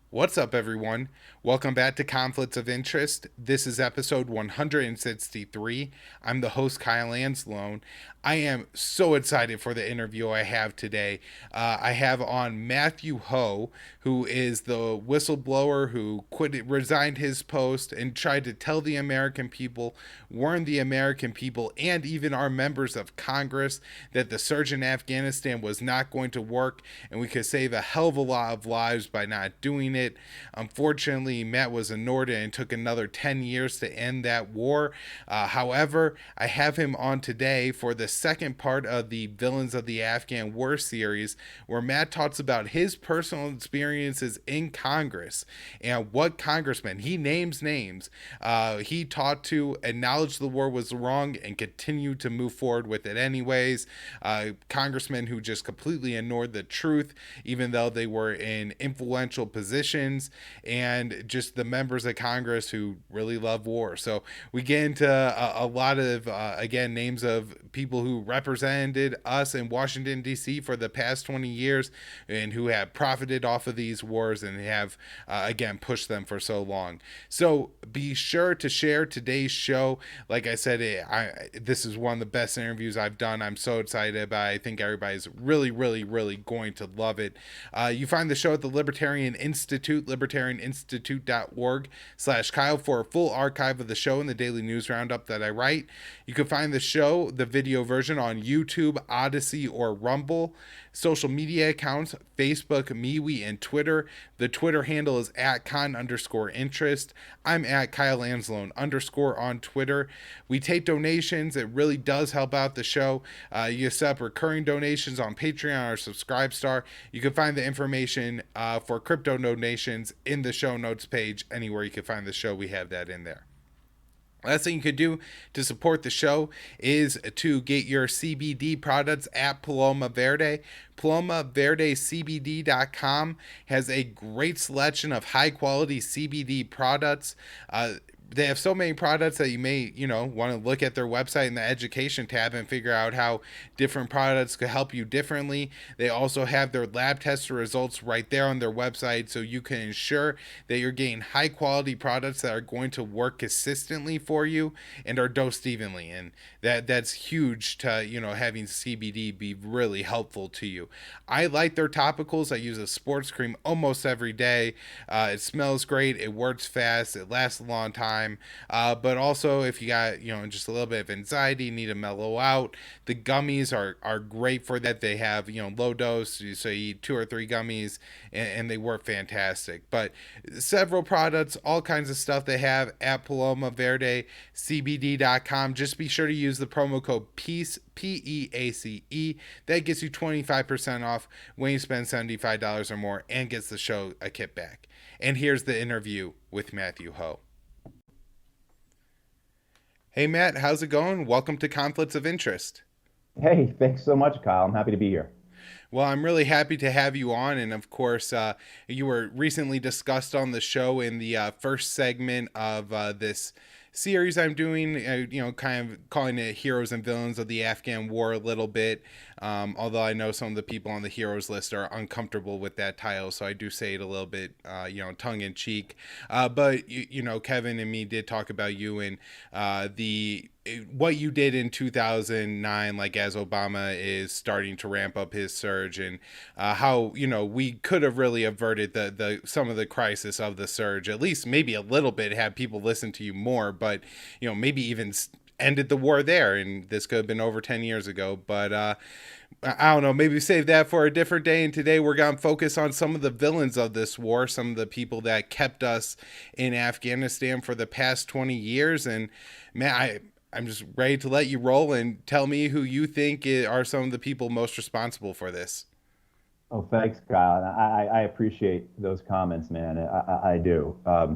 What's up, everyone? Welcome back to Conflicts of Interest. This is episode 163. I'm the host, Kyle Anzalone. I am so excited for the interview I have today. I have on Matthew Hoh, who is the whistleblower who resigned his post, and tried to tell the American people, warn the American people, and even our members of Congress that the surge in Afghanistan was not going to work, and we could save a hell of a lot of lives by not doing it. Unfortunately, Matt was ignored and took another 10 years to end that war. However, I have him on today for the second part of the Villains of the Afghan War series, where Matt talks about his personal experiences in Congress and what congressmen, he names names, he taught to acknowledge the war was wrong and continue to move forward with it anyways. Congressmen who just completely ignored the truth, even though they were in influential positions, and just the members of Congress who really love war. So we get into a lot of, again, names of people who represented us in Washington, D.C. for the past 20 years and who have profited off of these wars and have, again, pushed them for so long. So be sure to share today's show. Like I said, this is one of the best interviews I've done. I'm so excited about it. I think everybody's really, really, really going to love it. You find the show at the Libertarian Institute, libertarianinstitute.org/Kyle, for a full archive of the show and the daily news roundup that I write. You can find the show, the video version, on YouTube, Odysee, or Rumble. Social media accounts: Facebook, MeWe, and Twitter. The Twitter handle is @con_interest. I'm at Kyle Anzalone _ on Twitter. We take donations. It really does help out the show. You set up recurring donations on Patreon or Subscribestar. You can find the information for crypto donations in the show notes page. Anywhere you can find the show, we have that in there. Last thing you could do to support the show is to get your CBD products at Paloma Verde. PalomaVerdeCBD.com has a great selection of high quality CBD products. They have so many products that you may, want to look at their website in the education tab and figure out how different products could help you differently. They also have their lab test results right there on their website, so you can ensure that you're getting high quality products that are going to work consistently for you and are dosed evenly. And that's huge to, having CBD be really helpful to you. I like their topicals. I use a sports cream almost every day. It smells great. It works fast. It lasts a long time. But also, if you got, just a little bit of anxiety, need to mellow out, the gummies are great for that. They have, low dose, so you eat 2 or 3 gummies, and they work fantastic. But several products, all kinds of stuff they have at PalomaVerdeCBD.com. Just be sure to use the promo code PEACE, PEACE. That gets you 25% off when you spend $75 or more, and gets the show a kickback. And here's the interview with Matthew Hoh. Hey, Matt, how's it going? Welcome to Conflicts of Interest. Hey, thanks so much, Kyle. I'm happy to be here. Well, I'm really happy to have you on. And of course, you were recently discussed on the show in the first segment of this series I'm doing, kind of calling it Heroes and Villains of the Afghan War a little bit. Although I know some of the people on the heroes list are uncomfortable with that title, so I do say it a little bit, tongue in cheek. But Kevin and me did talk about you and the what you did in 2009, like as Obama is starting to ramp up his surge, and how we could have really averted the some of the crisis of the surge, at least maybe a little bit, have people listen to you more, but maybe even ended the war there, and this could have been over 10 years ago. But I don't know, maybe save that for a different day. And today we're going to focus on some of the villains of this war, some of the people that kept us in Afghanistan for the past 20 years. And man, I'm just ready to let you roll and tell me who you think are some of the people most responsible for this. Oh, thanks, Kyle. I appreciate those comments, man. I do.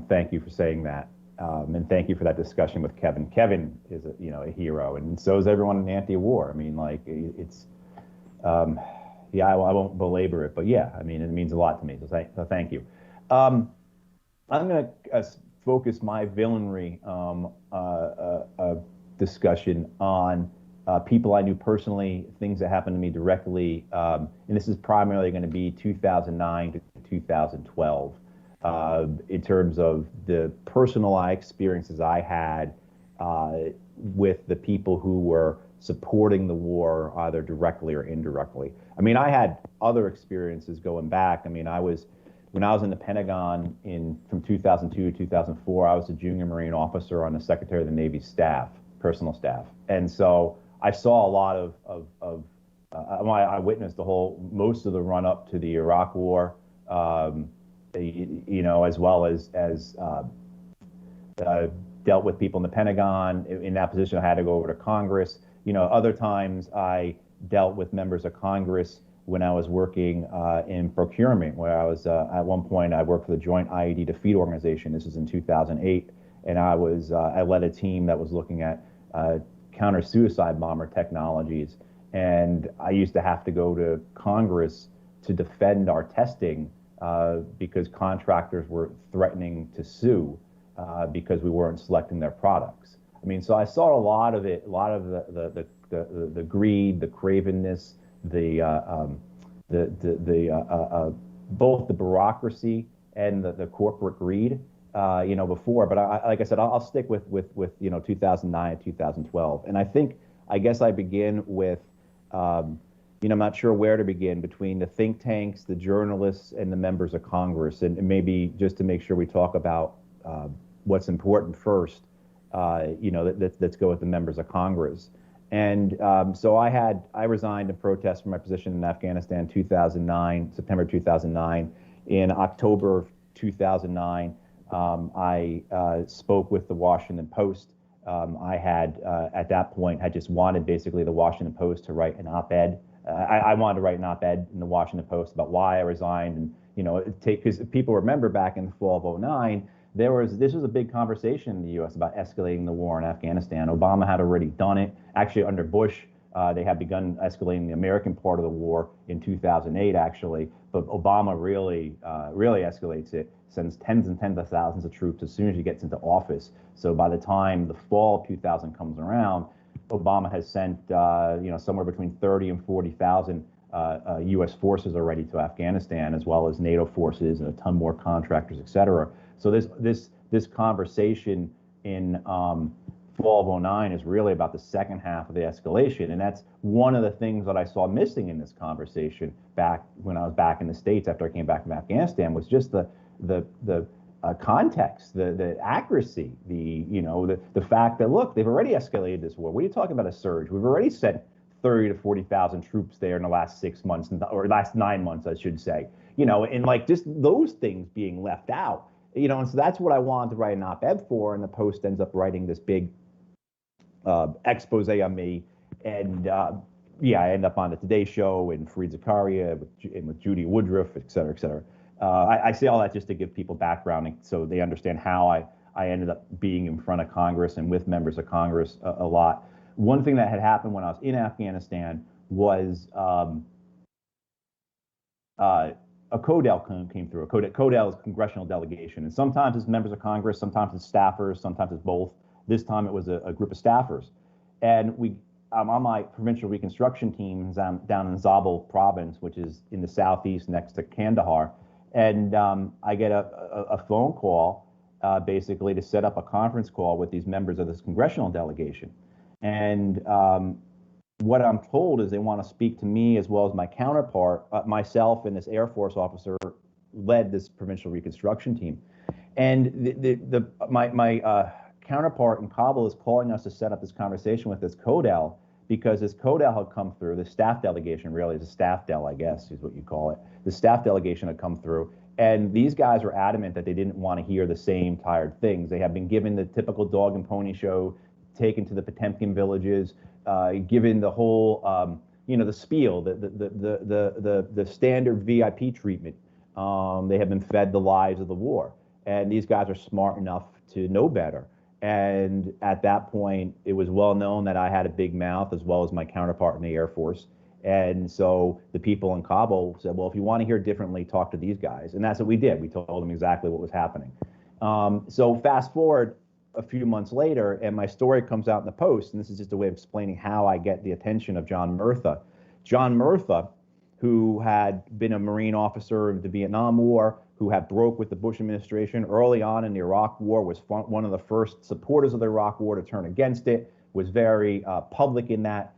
Thank you for saying that. And thank you for that discussion with Kevin. Kevin is a hero, and so is everyone in anti-war. I mean, like it's, yeah, I won't belabor it, but yeah, I mean, it means a lot to me. So thank you. I'm going to focus my villainry discussion on people I knew personally, things that happened to me directly, and this is primarily going to be 2009 to 2012. in terms of the personal experiences I had with the people who were supporting the war, either directly or indirectly. I mean, I had other experiences going back. I mean, when I was in the Pentagon from 2002 to 2004, I was a junior Marine officer on the Secretary of the Navy staff, personal staff. And so I saw a lot I witnessed most of the run up to the Iraq War, as well as dealt with people in the Pentagon. In that position, I had to go over to Congress. Other times I dealt with members of Congress when I was working in procurement, where I was at one point I worked for the Joint IED Defeat Organization. This is in 2008, and I led a team that was looking at counter-suicide bomber technologies. And I used to have to go to Congress to defend our testing because contractors were threatening to sue because we weren't selecting their products. I mean, so I saw a lot of it, a lot of the greed, the cravenness, both the bureaucracy and the corporate greed, before. But like I said, I'll stick with 2009 and 2012. And I guess I begin with, I'm not sure where to begin between the think tanks, the journalists, and the members of Congress. And maybe just to make sure we talk about what's important first, let's go with the members of Congress. And so I resigned in protest from my position in Afghanistan 2009, September 2009. In October of 2009, I spoke with the Washington Post. I had, at that point, had just wanted basically the Washington Post to write an op-ed. I wanted to write an op-ed in the Washington Post about why I resigned. And, because people remember back in the fall of 2009, this was a big conversation in the U.S. about escalating the war in Afghanistan. Obama had already done it. Actually, under Bush, they had begun escalating the American part of the war in 2008, actually. But Obama really escalates it, sends tens and tens of thousands of troops as soon as he gets into office. So by the time the fall of 2000 comes around, Obama has sent somewhere between 30 and 40,000 U.S. forces already to Afghanistan, as well as NATO forces and a ton more contractors, et cetera. So this conversation in fall of 2009 is really about the second half of the escalation, and that's one of the things that I saw missing in this conversation back when I was back in the States after I came back from Afghanistan was just the context, the accuracy, the fact that, look, they've already escalated this war. What are you talking about a surge? We've already sent 30 to 40,000 troops there in the last 6 months, or last 9 months, I should say. And like just those things being left out. And so that's what I wanted to write an op-ed for, and the Post ends up writing this big expose on me, and I end up on the Today Show and Fareed Zakaria with Judy Woodruff, et cetera, et cetera. I say all that just to give people background so they understand how I ended up being in front of Congress and with members of Congress a lot. One thing that had happened when I was in Afghanistan was a CODEL came through. CODEL is congressional delegation, and sometimes it's members of Congress, sometimes it's staffers, sometimes it's both. This time it was a group of staffers, and I'm on my provincial reconstruction team down in Zabul province, which is in the southeast next to Kandahar, and I get a phone call basically to set up a conference call with these members of this congressional delegation, and what I'm told is they want to speak to me as well as my counterpart, myself and this Air Force officer led this provincial reconstruction team. And my counterpart in Kabul is calling us to set up this conversation with this CODEL because this CODEL had come through, the staff delegation really is a staff del, I guess is what you call it. The staff delegation had come through, and these guys were adamant that they didn't want to hear the same tired things. They had been given the typical dog and pony show, taken to the Potemkin villages, given the whole, the spiel, the standard VIP treatment. They have been fed the lies of the war, and these guys are smart enough to know better. And at that point, it was well known that I had a big mouth as well as my counterpart in the Air Force. And so the people in Kabul said, well, if you want to hear differently, talk to these guys. And that's what we did. We told them exactly what was happening. So fast forward a few months later, and my story comes out in the Post, and this is just a way of explaining how I get the attention of John Murtha. John Murtha, who had been a Marine officer of the Vietnam War, who had broke with the Bush administration early on in the Iraq War, was one of the first supporters of the Iraq War to turn against it, was very public in that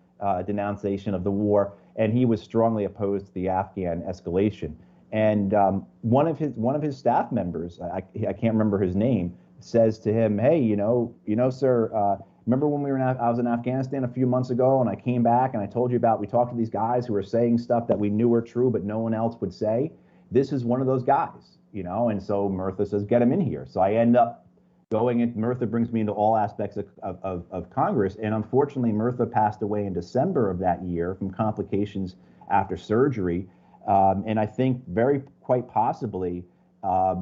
denunciation of the war, and he was strongly opposed to the Afghan escalation. And one of his staff members, I can't remember his name, says to him, "Hey, sir, remember when I was in Afghanistan a few months ago, and I came back and I told you about, we talked to these guys who were saying stuff that we knew were true, but no one else would say. This is one of those guys, And so Murtha says, get him in here. So I end up going in. Murtha brings me into all aspects of Congress. And unfortunately, Murtha passed away in December of that year from complications after surgery. And I think quite possibly,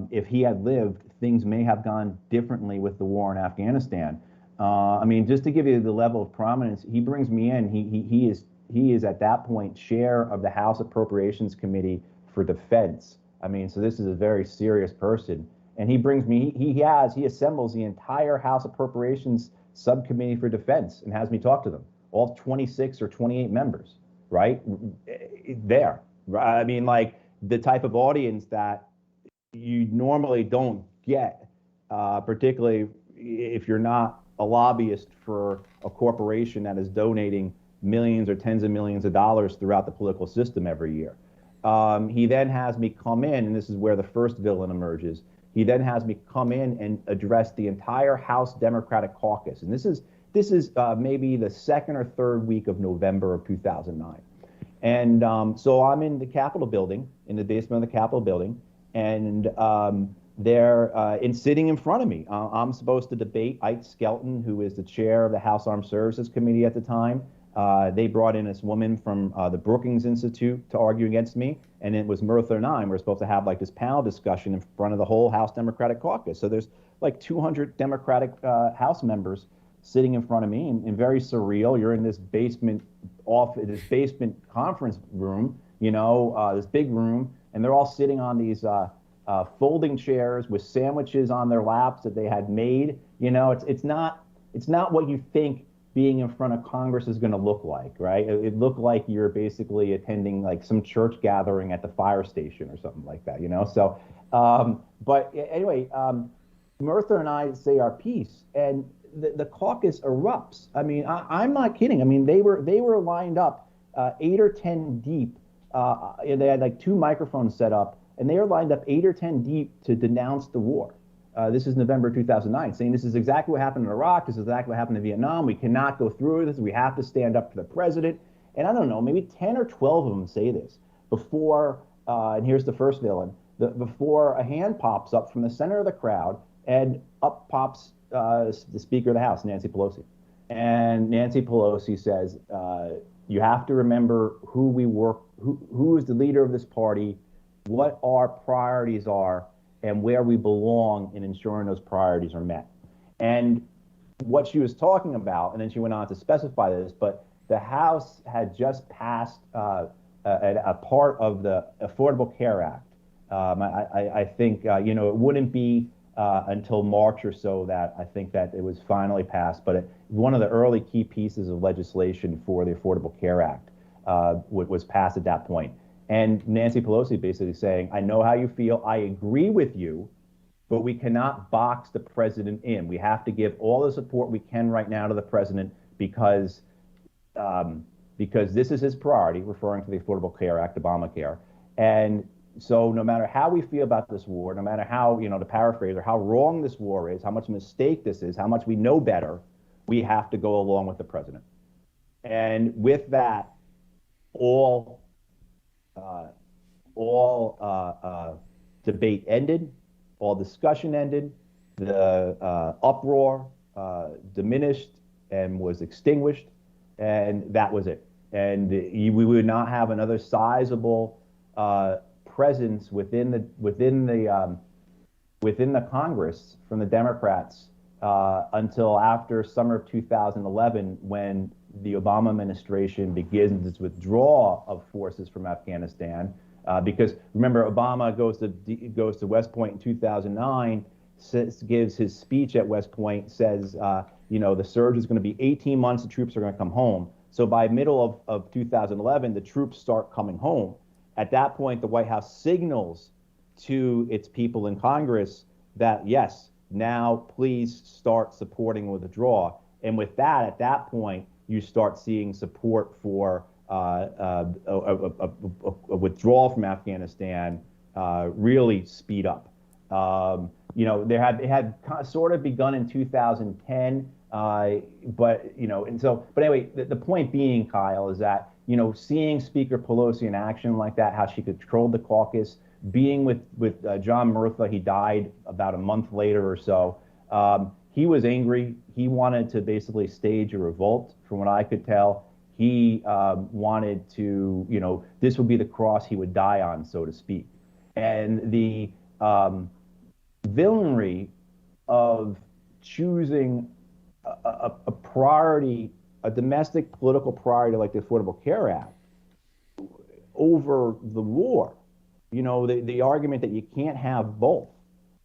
if he had lived, things may have gone differently with the war in Afghanistan. I mean, just to give you the level of prominence, he brings me in. He is at that point chair of the House Appropriations Committee for Defense. I mean, so this is a very serious person. And he brings me. He assembles the entire House Appropriations Subcommittee for Defense and has me talk to them, all 26 or 28 members, right there. I mean, like the type of audience that you normally don't get, particularly if you're not a lobbyist for a corporation that is donating millions or tens of millions of dollars throughout the political system every year. He then has me come in, and this is where the first villain emerges. He then has me come in and address the entire House Democratic Caucus. And this is maybe the second or third week of November of 2009. And so I'm in the Capitol building, in the basement of the Capitol building, and they're sitting in front of me. I'm supposed to debate Ike Skelton, who is the chair of the House Armed Services Committee at the time. They brought in this woman from the Brookings Institute to argue against me, and it was Murtha and I. We're supposed to have like this panel discussion in front of the whole House Democratic Caucus. So there's like 200 Democratic House members sitting in front of me, and very surreal. You're in this basement conference room, this big room, and they're all sitting on these folding chairs with sandwiches on their laps that they had made. It's not what you think being in front of Congress is going to look like, right? It looked like you're basically attending like some church gathering at the fire station or something like that, So, but anyway, Murtha and I say our piece, and the caucus erupts. I mean, I'm not kidding. I mean, they were lined up 8 or 10 deep. And they had like 2 microphones set up, and they were lined up 8 or 10 deep to denounce the war. This is November 2009, saying this is exactly what happened in Iraq. This is exactly what happened in Vietnam. We cannot go through this. We have to stand up to the president. And I don't know, maybe 10 or 12 of them say this before, and here's the first villain, before a hand pops up from the center of the crowd, and up pops the Speaker of the House, Nancy Pelosi. And Nancy Pelosi says, you have to remember who is the leader of this party, what our priorities are, and where we belong in ensuring those priorities are met. And what she was talking about, and then she went on to specify this, but the House had just passed a part of the Affordable Care Act. I think, it wouldn't be until March or so that I think that it was finally passed, but one of the early key pieces of legislation for the Affordable Care Act was passed at that point. And Nancy Pelosi basically saying, I know how you feel. I agree with you, but we cannot box the president in. We have to give all the support we can right now to the president because this is his priority, referring to the Affordable Care Act, Obamacare. And so no matter how we feel about this war, no matter how, to paraphrase, or how wrong this war is, how much a mistake this is, how much we know better, we have to go along with the president. And with that, all debate ended, all discussion ended, the uproar diminished and was extinguished, and that was it. And we would not have another sizable presence within the Congress from the Democrats until after summer of 2011, when the Obama administration begins its withdrawal of forces from Afghanistan. Because remember, Obama goes to West Point in 2009, gives his speech at West Point, says, the surge is going to be 18 months, the troops are going to come home. So by middle of 2011, the troops start coming home. At that point, the White House signals to its people in Congress that, yes, now please start supporting withdrawal. And with that, at that point, you start seeing support for a withdrawal from Afghanistan really speed up. It had sort of begun in 2010, but anyway, the point being, Kyle, is that seeing Speaker Pelosi in action like that, how she controlled the caucus, being with John Murtha, he died about a month later or so. He was angry. He wanted to basically stage a revolt, from what I could tell. He wanted to, this would be the cross he would die on, so to speak. And the villainy of choosing a priority, a domestic political priority like the Affordable Care Act over the war, the argument that you can't have both,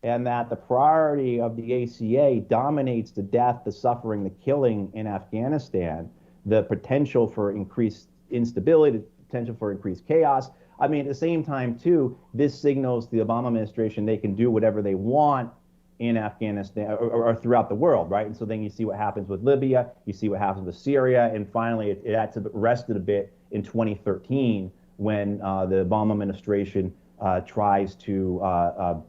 and that the priority of the ACA dominates the death, the suffering, the killing in Afghanistan, the potential for increased instability, the potential for increased chaos. I mean, at the same time, too, this signals the Obama administration they can do whatever they want in Afghanistan or throughout the world, right? And so then you see what happens with Libya, you see what happens with Syria, and finally it rested a bit in 2013 when the Obama administration tries to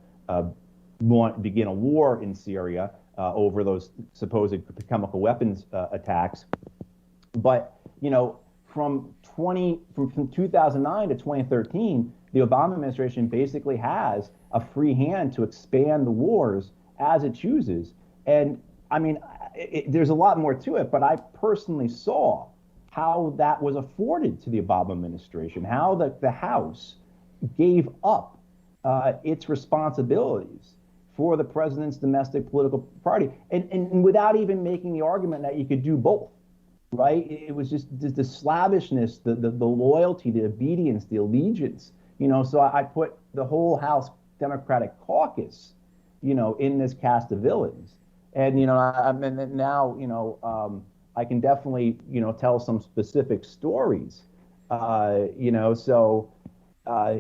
begin a war in Syria over those supposed chemical weapons attacks. But from 2009 to 2013, the Obama administration basically has a free hand to expand the wars as it chooses. And I mean, there's a lot more to it, but I personally saw how that was afforded to the Obama administration, how the House gave up its responsibilities for the president's domestic political party, and without even making the argument that you could do both. Right? It was just the slavishness, the loyalty, the obedience, the allegiance. So I put the whole House Democratic caucus, in this cast of villains. And now I can definitely tell some specific stories. So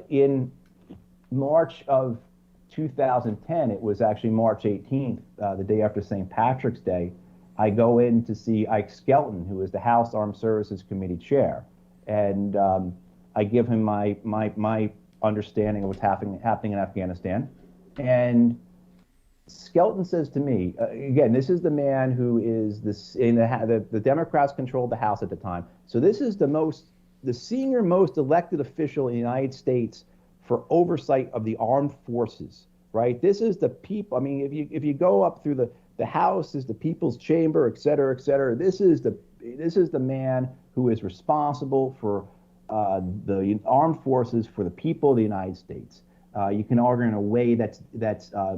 in March of 2010, it was actually March 18th, the day after St. Patrick's Day. I go in to see Ike Skelton, who is the House Armed Services Committee chair, and I give him my understanding of what's happening in Afghanistan. And Skelton says to me, again, this is the man who is the Democrats controlled the House at the time. So this is the senior most elected official in the United States for oversight of the armed forces, right? This is the people. I mean, if you go up through the House is the People's Chamber, et cetera, et cetera. This is the man who is responsible for the armed forces for the people of the United States. You can argue in a way that's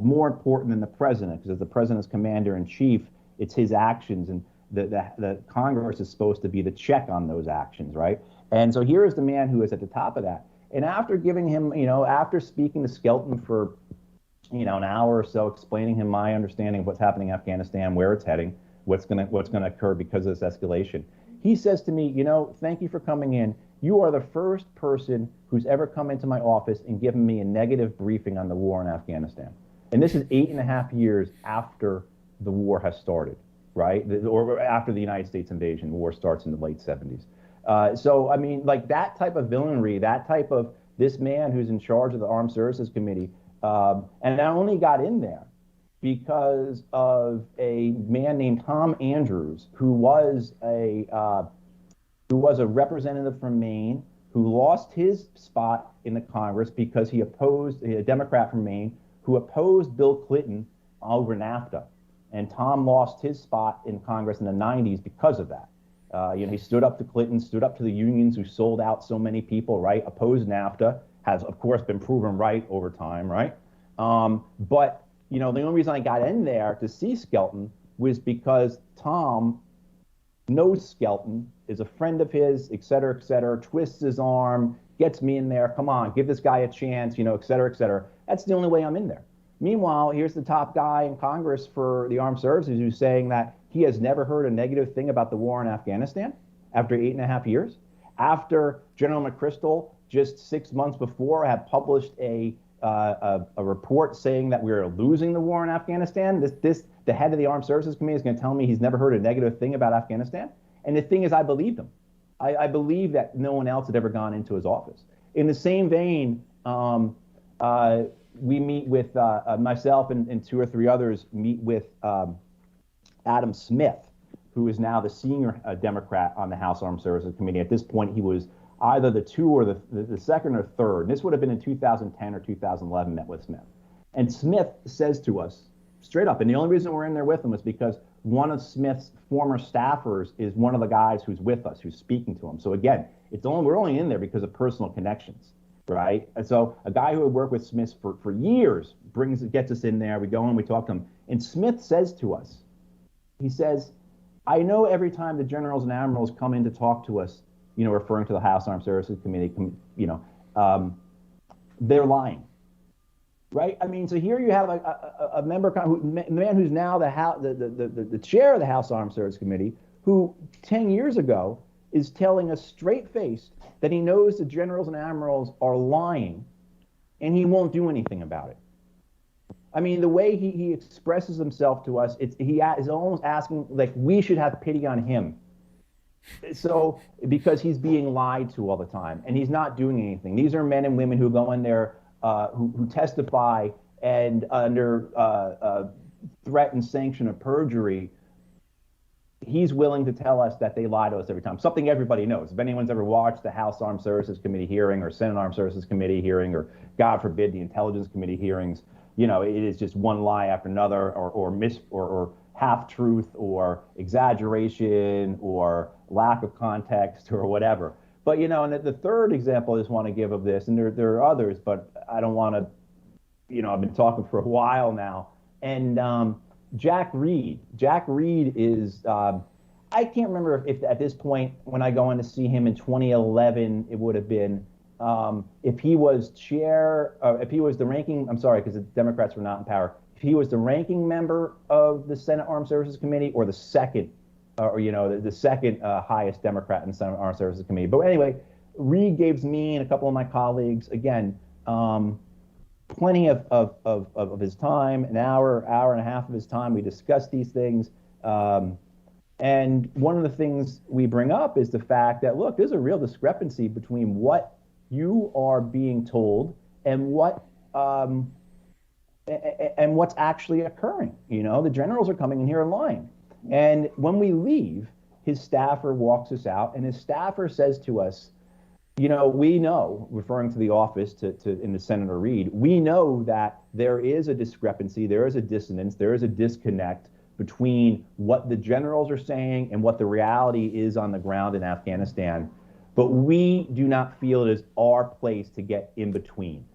more important than the president, because as the president's commander in chief, it's his actions, and the Congress is supposed to be the check on those actions, right? And so here is the man who is at the top of that. And after giving him, after speaking to Skelton for an hour or so, explaining him my understanding of what's happening in Afghanistan, where it's heading, what's going to occur because of this escalation, he says to me, thank you for coming in. You are the first person who's ever come into my office and given me a negative briefing on the war in Afghanistan. And this is 8.5 years after the war has started, right? Or after the United States invasion. The war starts in the late 70s. So, I mean, like that type of villainy, that type of this man who's in charge of the Armed Services Committee, and I only got in there because of a man named Tom Andrews, who was a representative from Maine, who lost his spot in the Congress because he opposed a Democrat from Maine who opposed Bill Clinton over NAFTA. And Tom lost his spot in Congress in the 90s because of that. He stood up to Clinton, stood up to the unions who sold out so many people, right? Opposed NAFTA, has of course been proven right over time, right? But the only reason I got in there to see Skelton was because Tom knows Skelton, is a friend of his, et cetera, twists his arm, gets me in there. Come on, give this guy a chance, et cetera, et cetera. That's the only way I'm in there. Meanwhile, here's the top guy in Congress for the armed services who's saying that he has never heard a negative thing about the war in Afghanistan after 8.5 years. After General McChrystal, just 6 months before, had published a a report saying that we're losing the war in Afghanistan. The head of the Armed Services Committee is going to tell me he's never heard a negative thing about Afghanistan. And the thing is, I believed him. I believe that no one else had ever gone into his office. In the same vein, we meet with myself and two or three others meet with Adam Smith, who is now the senior Democrat on the House Armed Services Committee. At this point, he was either the two or the second or third. And this would have been in 2010 or 2011, met with Smith. And Smith says to us straight up, and the only reason we're in there with him is because one of Smith's former staffers is one of the guys who's with us, who's speaking to him. So again, we're only in there because of personal connections, right? And so a guy who had worked with Smith for years gets us in there. We go in, we talk to him. And Smith says to us, he says, I know every time the generals and admirals come in to talk to us, referring to the House Armed Services Committee, they're lying, right? I mean, so here you have a member, the man who's now the chair of the House Armed Services Committee, who 10 years ago is telling us straight-faced that he knows the generals and admirals are lying, and he won't do anything about it. I mean, the way he expresses himself to us, he is almost asking, like, we should have pity on him. So, because he's being lied to all the time, and he's not doing anything. These are men and women who go in there, who testify, and under threat and sanction of perjury, he's willing to tell us that they lie to us every time. Something everybody knows. If anyone's ever watched the House Armed Services Committee hearing or Senate Armed Services Committee hearing, or God forbid, the Intelligence Committee hearings, it is just one lie after another, or half-truth, or exaggeration, or lack of context, or whatever. But, and the third example I just want to give of this, and there are others, but I don't want to, I've been talking for a while now, and Jack Reed. Jack Reed is, I can't remember if at this point, when I go in to see him in 2011, it would have been, if he was if he was the ranking, I'm sorry, because the Democrats were not in power, if he was the ranking member of the Senate Armed Services Committee, or the second, the second highest Democrat in the Senate Armed Services Committee. But anyway, Reed gives me and a couple of my colleagues, again, plenty of his time, an hour and a half of his time. We discuss these things. And one of the things we bring up is the fact that, look, there's a real discrepancy between what you are being told and what's actually occurring. The generals are coming in here and lying. And when we leave, his staffer walks us out, and his staffer says to us, we know, referring to the office in the Senator Reed, we know that there is a discrepancy, there is a dissonance, there is a disconnect between what the generals are saying and what the reality is on the ground in Afghanistan. But we do not feel it is our place to get in between.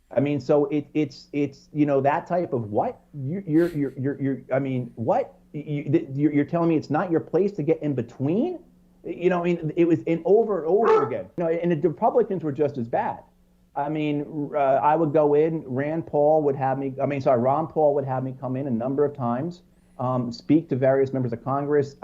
I mean, so it's that type of what I mean, what you're telling me it's not your place to get in between? I mean, it was over and over again. And the Republicans were just as bad. I mean, I would go in. Ron Paul would have me come in a number of times, speak to various members of Congress.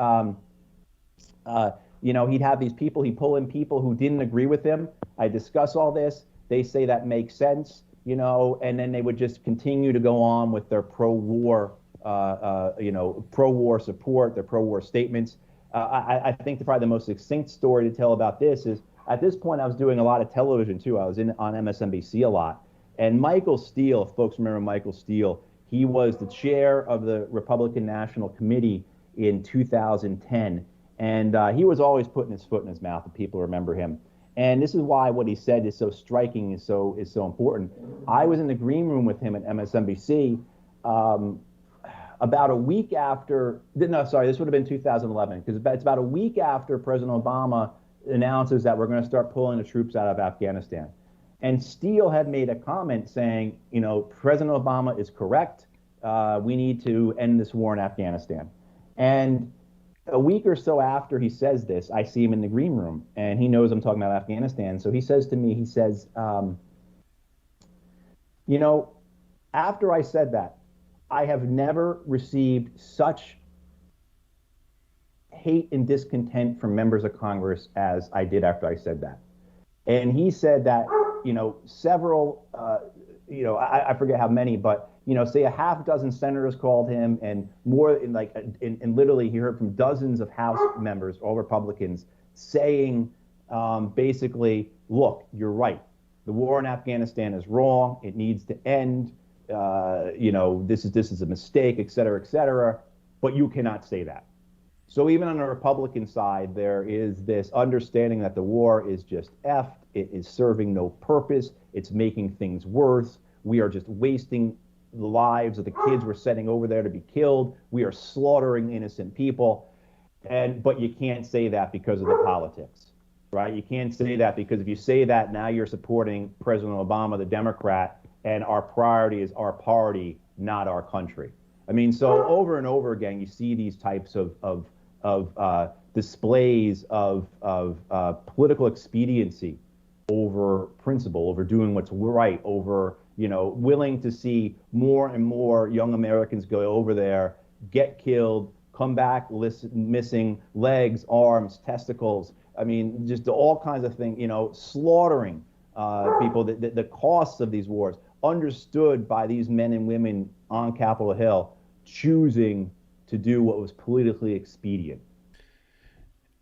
He'd have these people. He'd pull in people who didn't agree with him. I discuss all this. They say that makes sense, and then they would just continue to go on with their pro-war, pro-war support, their pro-war statements. I think probably the most succinct story to tell about this is, at this point, I was doing a lot of television, too. I was on MSNBC a lot. And Michael Steele, if folks remember Michael Steele, he was the chair of the Republican National Committee in 2010. And he was always putting his foot in his mouth, if people remember him. And this is why what he said is so striking, is so important. I was in the green room with him at MSNBC about a week after, this would have been 2011, because it's about a week after President Obama announces that we're going to start pulling the troops out of Afghanistan. And Steele had made a comment saying, President Obama is correct. We need to end this war in Afghanistan. And a week or so after he says this, I see him in the green room, and he knows I'm talking about Afghanistan. So he says to me, after I said that, I have never received such hate and discontent from members of Congress as I did after I said that. And he said that, several, I forget how many, but say a half dozen senators called him, and more, and literally he heard from dozens of House members, all Republicans, saying basically, look, you're right. The war in Afghanistan is wrong. It needs to end. This is a mistake, et cetera, et cetera. But you cannot say that. So even on the Republican side, there is this understanding that the war is just effed. It is serving no purpose. It's making things worse. We are just wasting the lives of the kids we're sending over there to be killed. We are slaughtering innocent people. But you can't say that because of the politics, right? You can't say that because if you say that, now you're supporting President Obama, the Democrat, and our priority is our party, not our country. I mean, so over and over again, you see these types of displays of political expediency over principle, over doing what's right, over willing to see more and more young Americans go over there, get killed, come back missing legs, arms, testicles. I mean, just all kinds of things. Slaughtering people. The costs of these wars, understood by these men and women on Capitol Hill, choosing to do what was politically expedient.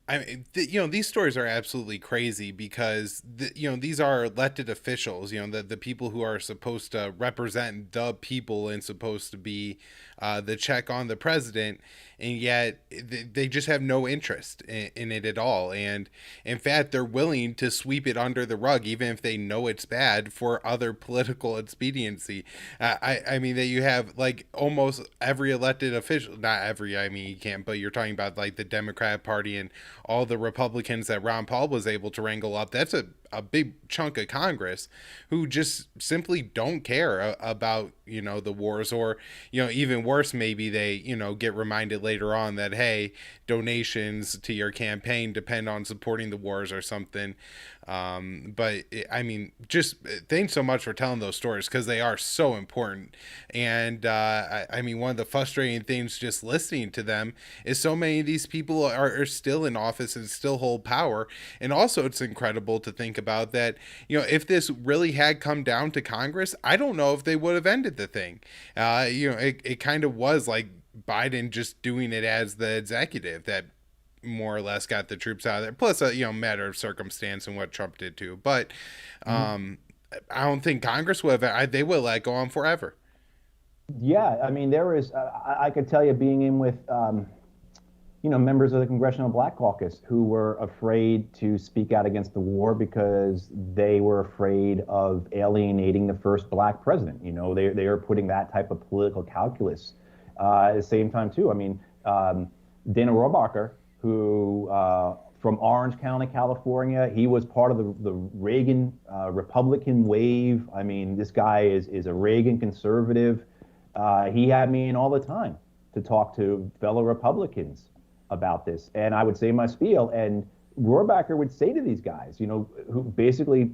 I mean, these stories are absolutely crazy because these are elected officials. The people who are supposed to represent the people and supposed to be the check on the president, and yet they just have no interest in it at all. And in fact, they're willing to sweep it under the rug, even if they know it's bad, for other political expediency. I mean that you have like almost every elected official, not every. I mean you can't, but you're talking about like the Democrat Party and all the Republicans that Ron Paul was able to wrangle up. That's a big chunk of Congress who just simply don't care about the wars, or even worse, maybe they get reminded later on that, hey, donations to your campaign depend on supporting the wars or something. But I mean, just thanks so much for telling those stories because they are so important. And I mean, one of the frustrating things just listening to them is so many of these people are still in office and still hold power. And also, it's incredible to think about that, if this really had come down to Congress, I don't know if they would have ended the thing. It kind of was like Biden just doing it as the executive that more or less got the troops out of there. Plus, a matter of circumstance and what Trump did too. But I don't think Congress would have. They would let go on forever. Yeah, I mean, there is. I could tell you, being in with members of the Congressional Black Caucus who were afraid to speak out against the war because they were afraid of alienating the first black president. They are putting that type of political calculus. At the same time, too, I mean, Dana Rohrabacher, who from Orange County, California, he was part of the Reagan Republican wave. I mean, this guy is a Reagan conservative. He had me in all the time to talk to fellow Republicans about this. And I would say my spiel, and Rohrabacher would say to these guys, who basically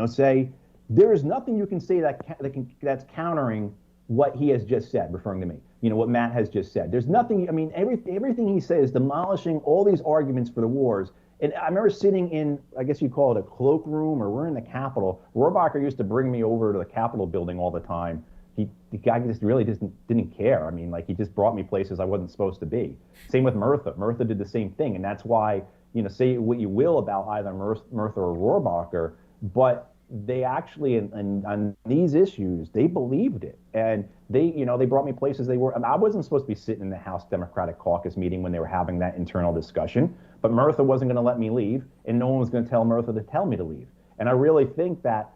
say, there is nothing you can say that's countering what he has just said, referring to me, what Matt has just said. There's nothing, I mean, everything he says, demolishing all these arguments for the wars. And I remember sitting in, I guess you'd call it a cloakroom, or we're in the Capitol. Rohrabacher used to bring me over to the Capitol building all the time. The guy just really didn't care. I mean, like, he just brought me places I wasn't supposed to be. Same with Murtha. Murtha did the same thing. And that's why, say what you will about either Murtha or Rohrabacher, but they actually, on these issues, they believed it. And they brought me places they were. I mean, I wasn't supposed to be sitting in the House Democratic Caucus meeting when they were having that internal discussion, but Murtha wasn't going to let me leave, and no one was going to tell Murtha to tell me to leave. And I really think that,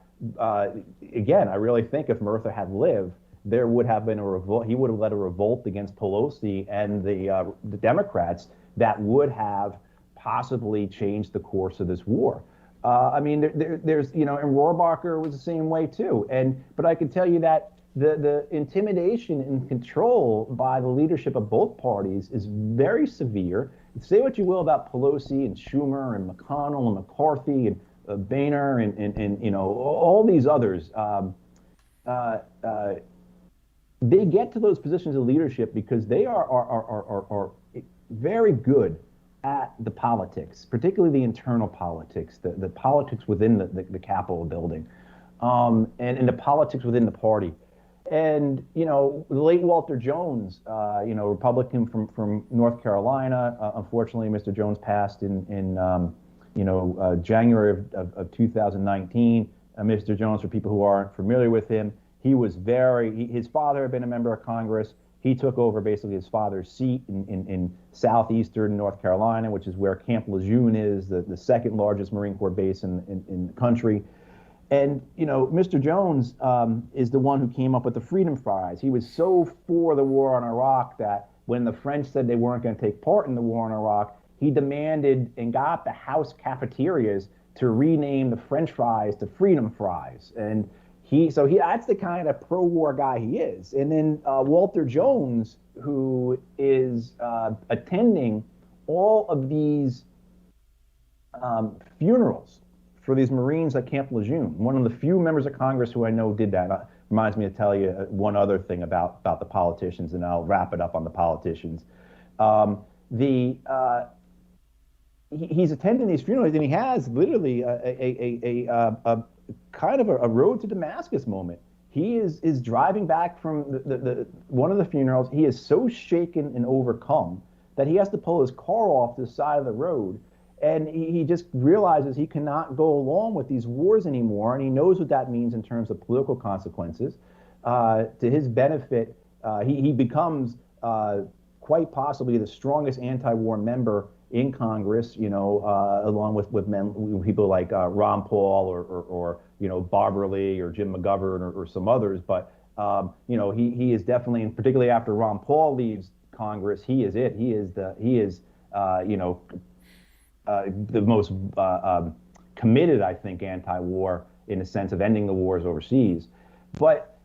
again, I really think if Murtha had lived, there would have been a revolt. He would have led a revolt against Pelosi and the Democrats that would have possibly changed the course of this war. I mean, there's, and Rohrabacher was the same way too. But I can tell you that the intimidation and control by the leadership of both parties is very severe. Say what you will about Pelosi and Schumer and McConnell and McCarthy and Boehner and all these others. They get to those positions of leadership because they are very good at the politics, particularly the internal politics, the politics within the Capitol building, and the politics within the party. And, the late Walter Jones, Republican from North Carolina, unfortunately, Mr. Jones passed in January of 2019. Mr. Jones, for people who aren't familiar with him, he was his father had been a member of Congress. He took over basically his father's seat in southeastern North Carolina, which is where Camp Lejeune is, the second largest Marine Corps base in the country. And, Mr. Jones is the one who came up with the Freedom Fries. He was so for the war on Iraq that when the French said they weren't going to take part in the war on Iraq, he demanded and got the House cafeterias to rename the French fries to Freedom Fries. And that's the kind of pro-war guy he is. And then Walter Jones, who is attending all of these funerals for these Marines at Camp Lejeune. One of the few members of Congress who I know did that. Reminds me to tell you one other thing about the politicians, and I'll wrap it up on the politicians. He's attending these funerals, and he has literally a kind of a road to Damascus moment. He is driving back from the one of the funerals. He is so shaken and overcome that he has to pull his car off to the side of the road. And he just realizes he cannot go along with these wars anymore, and he knows what that means in terms of political consequences. To his benefit, he becomes quite possibly the strongest anti-war member in Congress, along with people like Ron Paul or Barbara Lee or Jim McGovern or some others. But he is definitely, and particularly after Ron Paul leaves Congress, he is it. He is the most committed, I think, anti-war in the sense of ending the wars overseas. But,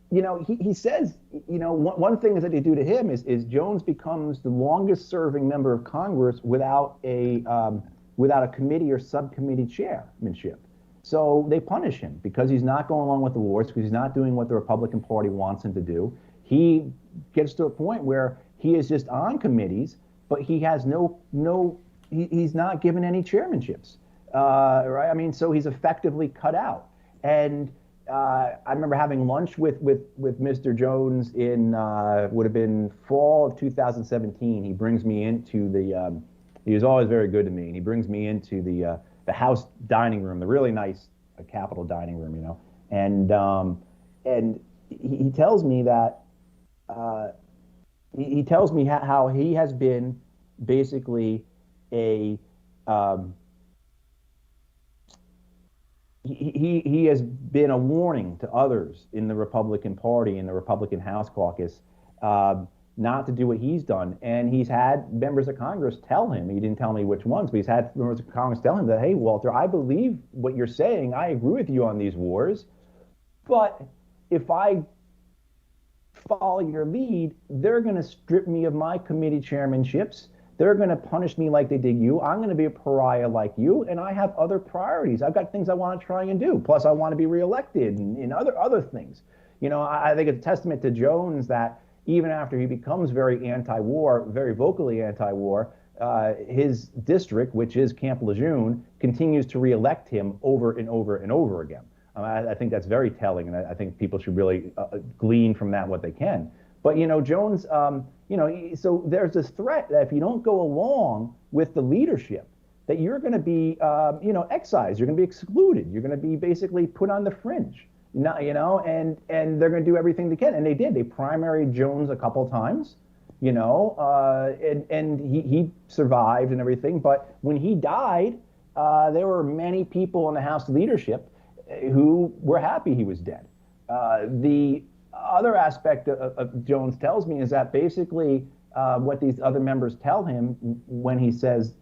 he says, one thing that they do to him is Jones becomes the longest serving member of Congress without a committee or subcommittee chairmanship. So they punish him because he's not going along with the wars, because he's not doing what the Republican Party wants him to do. He gets to a point where he is just on committees, but he has he's not given any chairmanships, right? I mean, so he's effectively cut out. And I remember having lunch with Mr. Jones in would have been fall of 2017. He brings me into he was always very good to me, and he brings me into the House dining room, the really nice Capitol dining room, and he tells me that he tells me how he has been basically he has been a warning to others in the Republican Party, in the Republican House caucus, not to do what he's done. And he's had members of Congress tell him, he didn't tell me which ones, but he's had members of Congress tell him that, hey, Walter, I believe what you're saying. I agree with you on these wars. But if I follow your lead, they're going to strip me of my committee chairmanships. They're going to punish me like they did you. I'm going to be a pariah like you, and I have other priorities. I've got things I want to try and do. Plus, I want to be reelected and other things. I think it's a testament to Jones that even after he becomes very anti-war, very vocally anti-war, his district, which is Camp Lejeune, continues to reelect him over and over and over again. I think that's very telling, and I think people should really glean from that what they can. But, Jones, so there's this threat that if you don't go along with the leadership, that you're going to be, excised, you're going to be excluded, you're going to be basically put on the fringe, and they're going to do everything they can. And they did. They primaried Jones a couple of times, and he survived and everything. But when he died, there were many people in the House leadership who were happy he was dead. The other aspect of Jones tells me is that basically what these other members tell him when he says,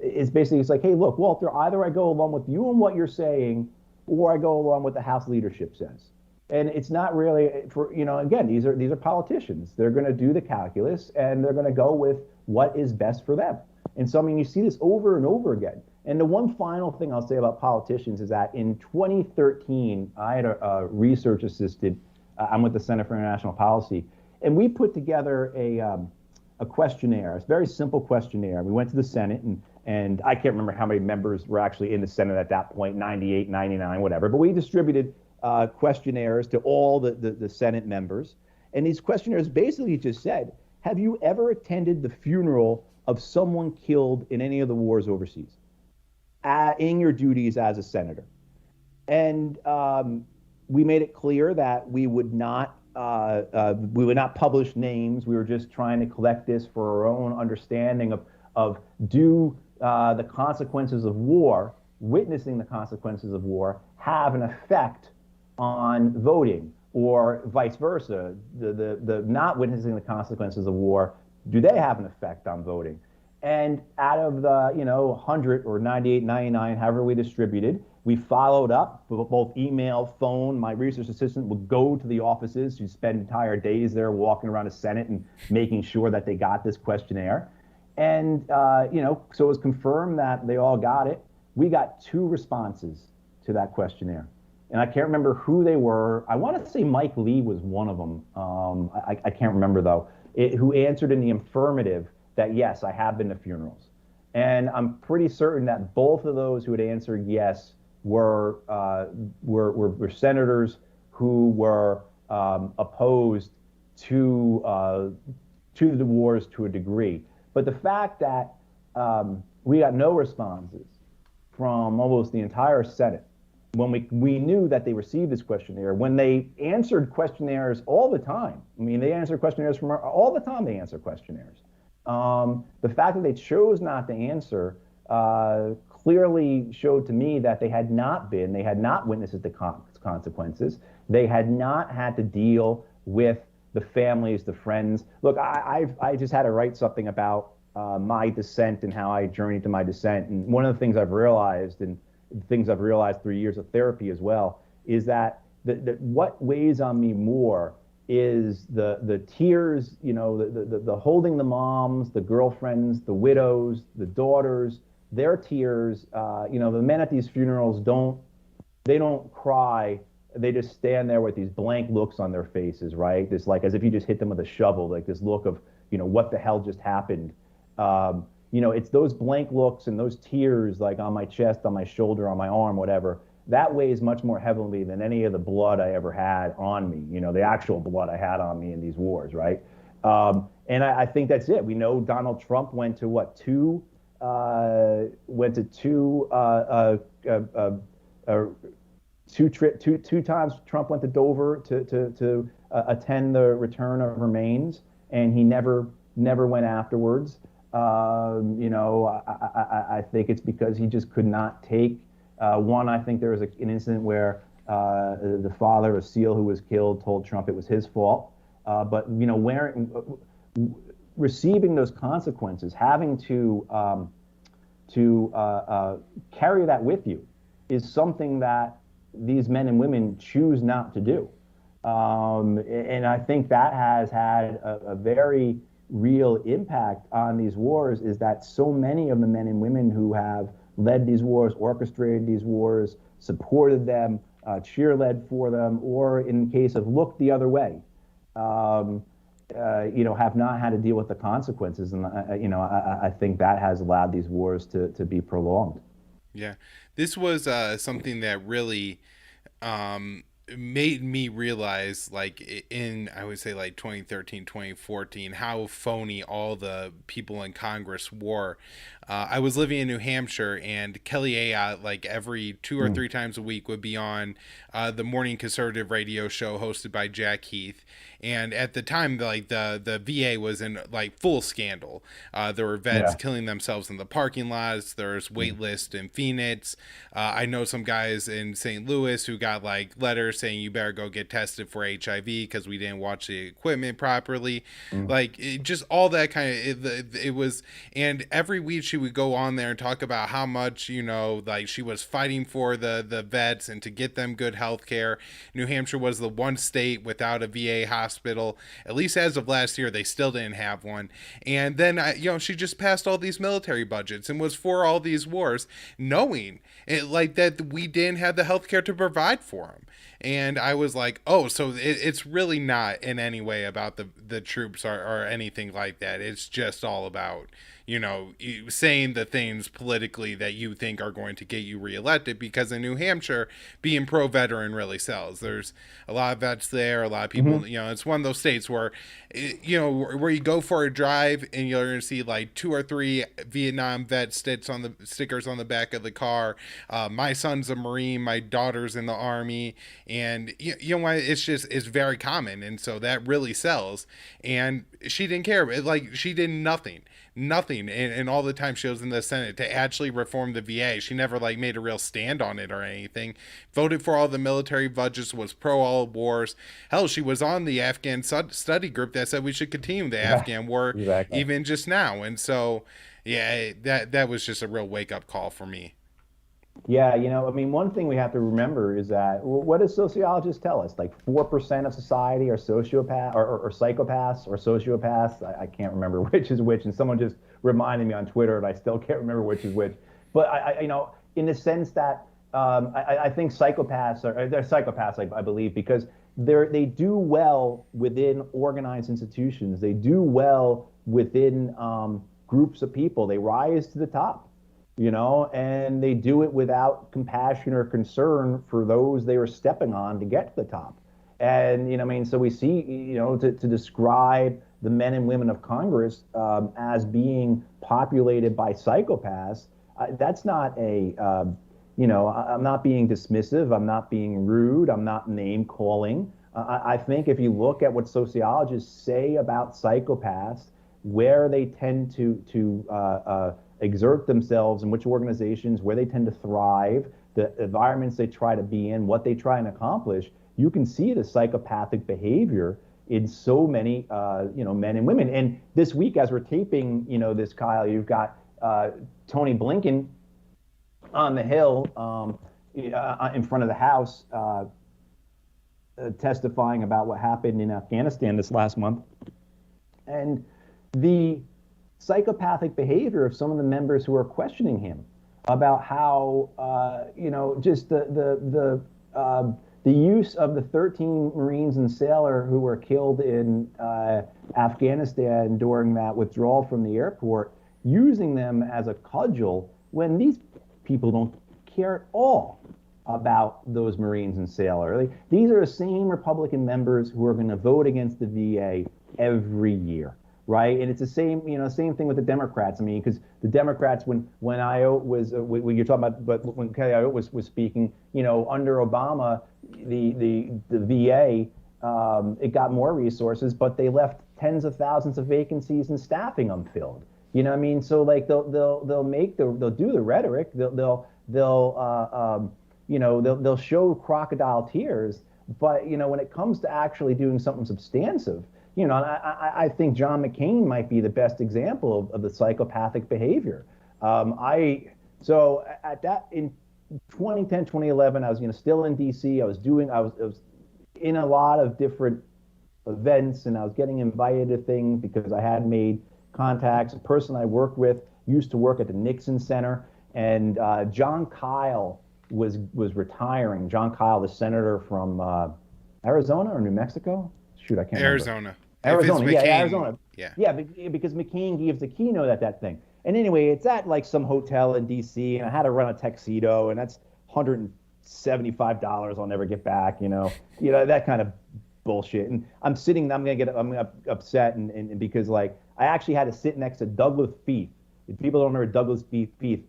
is basically it's like, hey, look, Walter, either I go along with you and what you're saying, or I go along with the House leadership says. And it's not really for, again, these are politicians. They're going to do the calculus and they're going to go with what is best for them. And so, I mean, you see this over and over again. And the one final thing I'll say about politicians is that in 2013, I had a research assistant. I'm with the Center for International Policy, and we put together a questionnaire. It's a very simple questionnaire. We went to the Senate, and I can't remember how many members were actually in the Senate at that point, 98, 99, whatever. But we distributed questionnaires to all the Senate members. And these questionnaires basically just said, have you ever attended the funeral of someone killed in any of the wars overseas in your duties as a senator? And we made it clear that we would not publish names. We were just trying to collect this for our own understanding of do the consequences of war, witnessing the consequences of war, have an effect on voting, or vice versa. The not witnessing the consequences of war, do they have an effect on voting? And out of the 100 or 98, 99, however we distributed, we followed up with both email, phone. My research assistant would go to the offices. She'd spend entire days there walking around the Senate and making sure that they got this questionnaire. And, so it was confirmed that they all got it. We got 2 responses to that questionnaire. And I can't remember who they were. I want to say Mike Lee was one of them. I can't remember, though, who answered in the affirmative that, yes, I have been to funerals. And I'm pretty certain that both of those who had answered yes were senators who were opposed to the wars to a degree. But the fact that we got no responses from almost the entire Senate when we knew that they received this questionnaire, when they answered questionnaires all the time. I mean, they answer questionnaires all the time. They answer questionnaires. The fact that they chose not to answer clearly showed to me that they had not witnessed the consequences. They had not had to deal with the families, the friends. Look, I just had to write something about my dissent and how I journeyed to my dissent. And one of the things I've realized, and things I've realized through years of therapy as well, is that what weighs on me more is the tears, the holding the moms, the girlfriends, the widows, the daughters, their tears. The men at these funerals don't cry. They just stand there with these blank looks on their faces, right? This, like, as if you just hit them with a shovel, like this look of, what the hell just happened? It's those blank looks and those tears, like on my chest, on my shoulder, on my arm, whatever. That weighs much more heavily than any of the blood I ever had on me, the actual blood I had on me in these wars, right? And I think that's it. We know Donald Trump went to two times. Trump went to Dover to attend the return of remains, and he never went afterwards. I think it's because he just could not take. I think there was an incident where the father of SEAL who was killed told Trump it was his fault. But receiving those consequences, having to carry that with you, is something that these men and women choose not to do. And I think that has had a very real impact on these wars, is that so many of the men and women who have led these wars, orchestrated these wars, supported them, cheerled for them, or in case of looked the other way, have not had to deal with the consequences. And, I think that has allowed these wars to be prolonged. Yeah. This was something that really made me realize, like, I would say, like, 2013, 2014, how phony all the people in Congress were. I was living in New Hampshire, and Kelly Ayotte, like, every 2 or 3 times a week would be on the morning conservative radio show hosted by Jack Heath. And at the time, like, the VA was in, like, full scandal. There were vets killing themselves in the parking lots. There's wait list in Phoenix. I know some guys in St. Louis who got, like, letters saying you better go get tested for HIV because we didn't watch the equipment properly. Like, just all that kind of, it was, and every week she would go on there and talk about how much, like, she was fighting for the vets and to get them good health care. New Hampshire was the one state without a VA hospital. At least as of last year, they still didn't have one. And then, she just passed all these military budgets and was for all these wars, knowing it, like, that we didn't have the health care to provide for them. And I was like, oh, so it's really not in any way about the troops or anything like that. It's just all about, saying the things politically that you think are going to get you reelected, because in New Hampshire, being pro veteran really sells. There's a lot of vets there, a lot of people, Mm-hmm. it's one of those states where, where you go for a drive and you're going to see like two or three Vietnam vet stickers on the back of the car. My son's a Marine, my daughter's in the Army, and you know what? It's very common, and so that really sells. And she didn't care. Like, she did nothing, and all the time she was in the Senate to actually reform the VA. She never like made a real stand on it or anything. Voted for all the military budgets, was pro all wars. Hell, she was on the Afghan study group that said we should continue the Right. Afghan war Exactly. even just now. And so, yeah, that was just a real wake up call for me. Yeah, I mean, one thing we have to remember is that what does sociologists tell us? Like 4% of society are sociopath or psychopaths or sociopaths. I can't remember which is which, and someone just reminded me on Twitter, and I still can't remember which is which. But in the sense that I think psychopaths they're psychopaths, I believe, because they do well within organized institutions. They do well within groups of people. They rise to the top, and they do it without compassion or concern for those they were stepping on to get to the top. And, I mean, so we see, to describe the men and women of Congress as being populated by psychopaths, that's not I'm not being dismissive. I'm not being rude. I'm not name calling. I think if you look at what sociologists say about psychopaths, where they tend to exert themselves in which organizations, where they tend to thrive, the environments they try to be in, what they try and accomplish, you can see the psychopathic behavior in so many, men and women. And this week, as we're taping, this, Kyle, you've got Tony Blinken on the Hill in front of the House testifying about what happened in Afghanistan this last month. And the psychopathic behavior of some of the members who are questioning him about how, just the use of the 13 Marines and sailor who were killed in Afghanistan during that withdrawal from the airport, using them as a cudgel when these people don't care at all about those Marines and sailor. These are the same Republican members who are going to vote against the VA every year, right? And it's the same thing with the Democrats. I mean, because the Democrats, when Ayotte was, when you're talking about, but when Kelly Ayotte was speaking, under Obama, the VA, it got more resources, but they left tens of thousands of vacancies and staffing unfilled. You know what I mean? So like they'll do the rhetoric, they'll show crocodile tears, but when it comes to actually doing something substantive, I think John McCain might be the best example of the psychopathic behavior. So at that in 2010, 2011, I was still in DC. I was in a lot of different events, and I was getting invited to things because I had made contacts. A person I worked with used to work at the Nixon Center, and John Kyle was retiring. John Kyle, the senator from Arizona or New Mexico? Shoot, I can't remember. Arizona. If it's Arizona, yeah, McCain, Arizona. yeah. Yeah, because McCain gives the keynote at that thing. And anyway, it's at like some hotel in DC, and I had to run a tuxedo, and that's $175 I'll never get back, that kind of bullshit. And I'm upset, and because like I actually had to sit next to Douglas Feith. If people don't remember Douglas Feith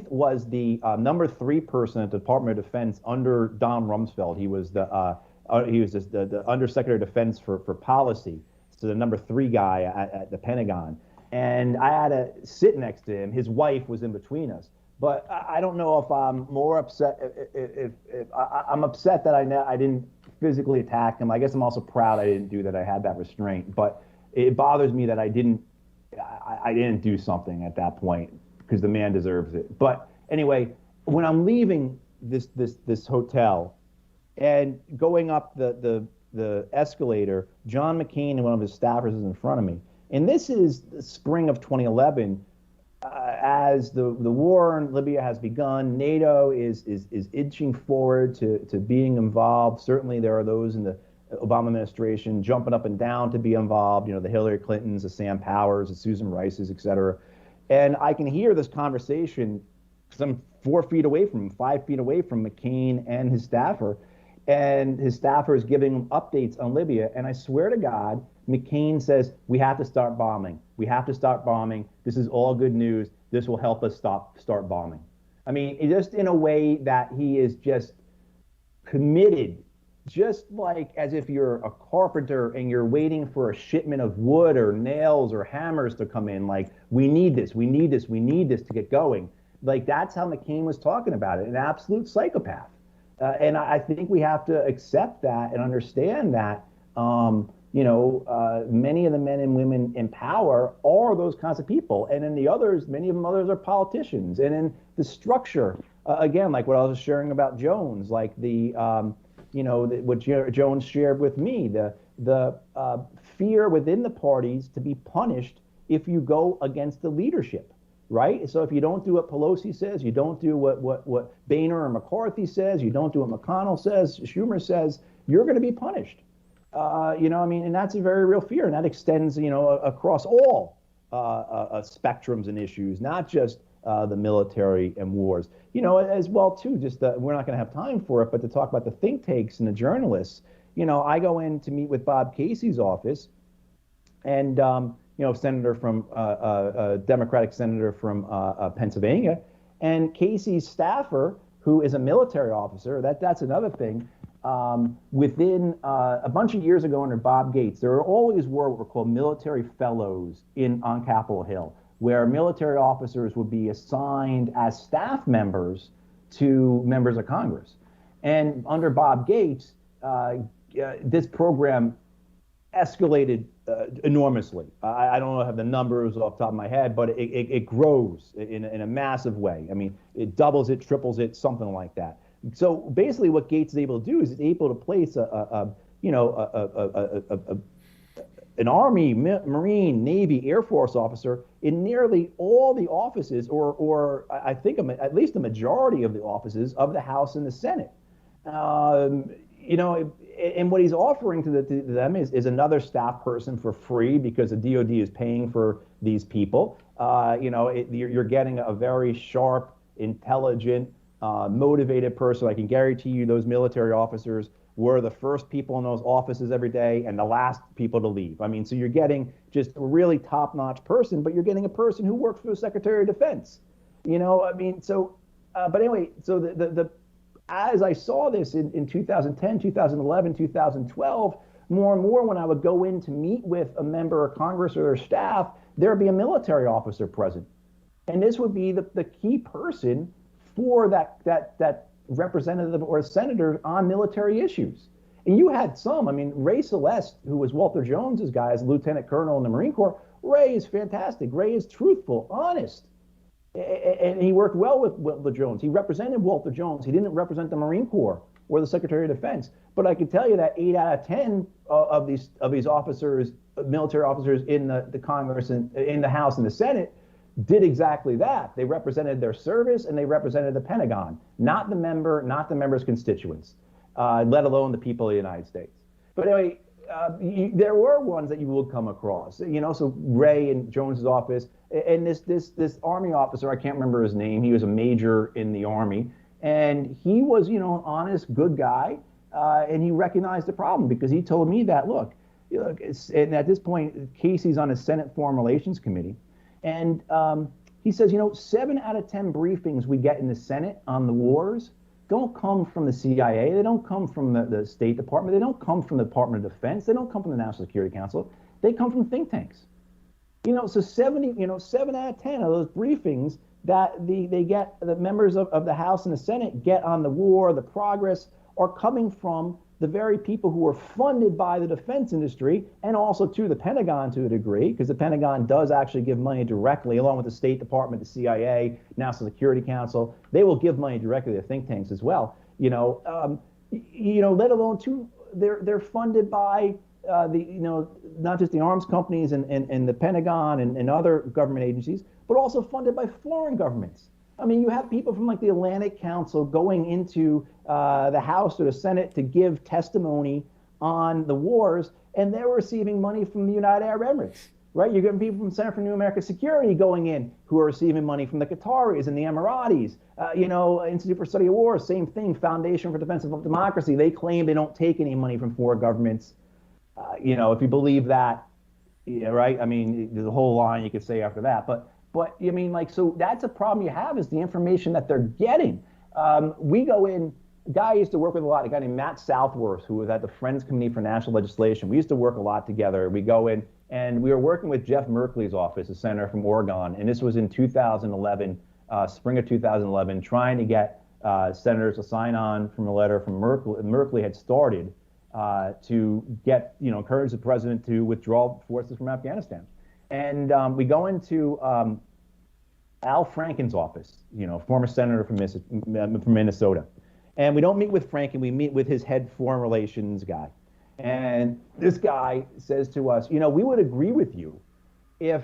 was the number 3 person at the Department of Defense under Don Rumsfeld. He was the Undersecretary of Defense for policy, so the number 3 guy at the Pentagon. And I had to sit next to him. His wife was in between us. But I don't know if I'm more upset. If I'm upset that I didn't physically attack him. I guess I'm also proud I didn't do that. I had that restraint. But it bothers me that I didn't do something at that point, because the man deserves it. But anyway, when I'm leaving this hotel and going up the escalator, John McCain and one of his staffers is in front of me. And this is the spring of 2011, the war in Libya has begun, NATO is inching forward to being involved. Certainly, there are those in the Obama administration jumping up and down to be involved. You know, the Hillary Clintons, the Sam Powers, the Susan Rices, et cetera. And I can hear this conversation some 4 feet away from him, 5 feet away from McCain and his staffer. And his staffer is giving him updates on Libya. And I swear to God, McCain says, we have to start bombing. We have to start bombing. This is all good news. This will help us start bombing. I mean, just in a way that he is just committed, just like as if you're a carpenter and you're waiting for a shipment of wood or nails or hammers to come in. Like, we need this, we need this, we need this to get going. Like, that's how McCain was talking about it, an absolute psychopath. And I think we have to accept that and understand that, many of the men and women in power are those kinds of people. And then the others, many of them others are politicians. And in the structure, again, like what I was sharing about Jones, like what Jones shared with me, the fear within the parties to be punished if you go against the leadership. Right? So if you don't do what Pelosi says, you don't do what Boehner or McCarthy says, you don't do what McConnell says, Schumer says, you're going to be punished. And that's a very real fear, and that extends, across all spectrums and issues, not just the military and wars. As well too. Just we're not going to have time for it, but to talk about the think tanks and the journalists. I go in to meet with Bob Casey's office, and senator from Democratic senator from Pennsylvania, and Casey's staffer, who is a military officer. That's another thing. Within a bunch of years ago under Bob Gates, there always were what were called military fellows on Capitol Hill, where military officers would be assigned as staff members to members of Congress. And under Bob Gates, this program escalated enormously. I don't have the numbers off the top of my head, but it grows in a massive way. I mean, it doubles it, triples it, something like that. So basically, what Gates is able to do is able to place an Army, Marine, Navy, Air Force officer in nearly all the offices, or I think at least a majority of the offices of the House and the Senate. And what he's offering to them is another staff person for free, because the DOD is paying for these people. You're getting a very sharp, intelligent, motivated person. I can guarantee you those military officers were the first people in those offices every day and the last people to leave. I mean, so you're getting just a really top-notch person, but you're getting a person who worked for the Secretary of Defense. But anyway, so the as I saw this in 2010, 2011, 2012, more and more when I would go in to meet with a member of Congress or their staff, there would be a military officer present. And this would be the key person for that representative or senator on military issues. And you had some, Ray Celeste, who was Walter Jones's guy as a lieutenant colonel in the Marine Corps. Ray is fantastic. Ray is truthful, honest. And he worked well with Walter Jones. He represented Walter Jones. He didn't represent the Marine Corps or the Secretary of Defense. But I can tell you that 8 out of 10 of these officers, military officers in the Congress and in the House and the Senate, did exactly that. They represented their service and they represented the Pentagon, not the member's constituents, let alone the people of the United States. But anyway, there were ones that you will come across, so Ray in Jones's office, and this Army officer, I can't remember his name. He was a major in the Army, and he was, an honest, good guy, and he recognized the problem, because he told me that, look, and at this point, Casey's on his Senate Foreign Relations Committee, and he says, 7 out of 10 briefings we get in the Senate on the wars don't come from the CIA. They don't come from the State Department. They don't come from the Department of Defense. They don't come from the National Security Council. They come from think tanks. So 7 out of 10 of those briefings that they get, the members of the House and the Senate get on the war, the progress, are coming from the very people who are funded by the defense industry, and also to the Pentagon to a degree, because the Pentagon does actually give money directly, along with the State Department, the CIA, National Security Council. They will give money directly to think tanks as well. Let alone too, they're funded by not just the arms companies and the Pentagon and other government agencies, but also funded by foreign governments. I mean, you have people from like the Atlantic Council going into the House or the Senate to give testimony on the wars, and they're receiving money from the United Arab Emirates, right? You're getting people from Center for New American Security going in who are receiving money from the Qataris and the Emiratis. Institute for Study of War, same thing. Foundation for Defense of Democracy. They claim they don't take any money from foreign governments. If you believe that, yeah, right? I mean, there's a whole line you could say after that, but I mean, like, so that's a problem you have is the information that they're getting. We go in. A guy I used to work with a lot, a guy named Matt Southworth, who was at the Friends Committee for National Legislation. We used to work a lot together. We go in, and we were working with Jeff Merkley's office, a senator from Oregon, and this was in 2011, spring of 2011, trying to get senators to sign on from a letter from Merkley. Merkley had started to get, encourage the president to withdraw forces from Afghanistan. And we go into Al Franken's office, former senator from Minnesota. And we don't meet with Franken, we meet with his head foreign relations guy. And this guy says to us, we would agree with you if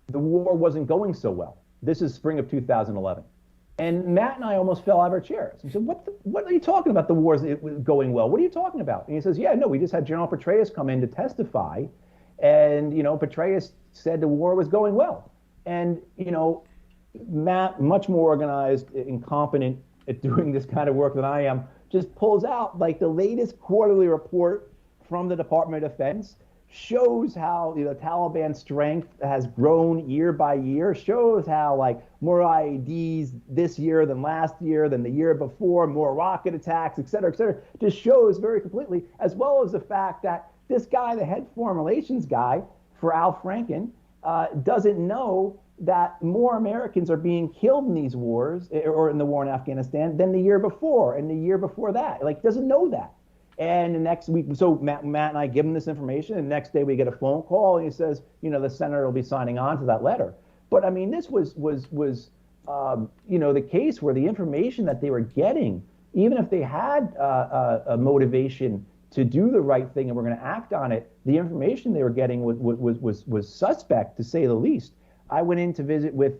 the war wasn't going so well. This is spring of 2011. And Matt and I almost fell out of our chairs. We said, what are you talking about, the war going well? What are you talking about? And he says, yeah, no, we just had General Petraeus come in to testify. And, Petraeus said the war was going well. And, Matt, much more organized and competent at doing this kind of work than I am, just pulls out like the latest quarterly report from the Department of Defense, shows how the Taliban strength has grown year by year, shows how like more IEDs this year than last year, than the year before, more rocket attacks, et cetera, just shows very completely, as well as the fact that this guy, the head foreign relations guy for Al Franken, doesn't know that more Americans are being killed in these wars, or in the war in Afghanistan, than the year before and the year before that. Like, doesn't know that. And the next week, so Matt and I give him this information, and the next day we get a phone call, and he says, the senator will be signing on to that letter. But I mean, this was the case where the information that they were getting, even if they had a motivation to do the right thing and we're going to act on it, the information they were getting was suspect, to say the least. I went in to visit with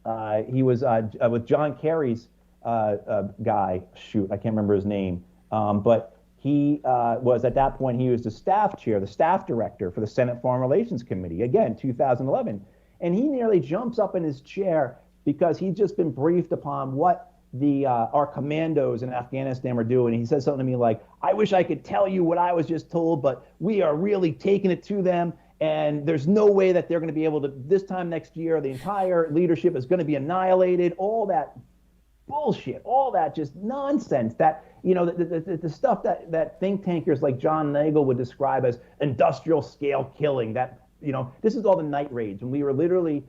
with John Kerry's guy. Shoot, I can't remember his name. But he was, at that point, he was the staff chair, the staff director for the Senate Foreign Relations Committee, again, 2011. And he nearly jumps up in his chair because he'd just been briefed upon what our commandos in Afghanistan were doing. He says something to me like, I wish I could tell you what I was just told, but we are really taking it to them. And there's no way that they're going to be able to, this time next year, the entire leadership is going to be annihilated. All that bullshit, all that just nonsense, that, the stuff that think tankers like John Nagel would describe as industrial scale killing, that, this is all the night raids. And we were literally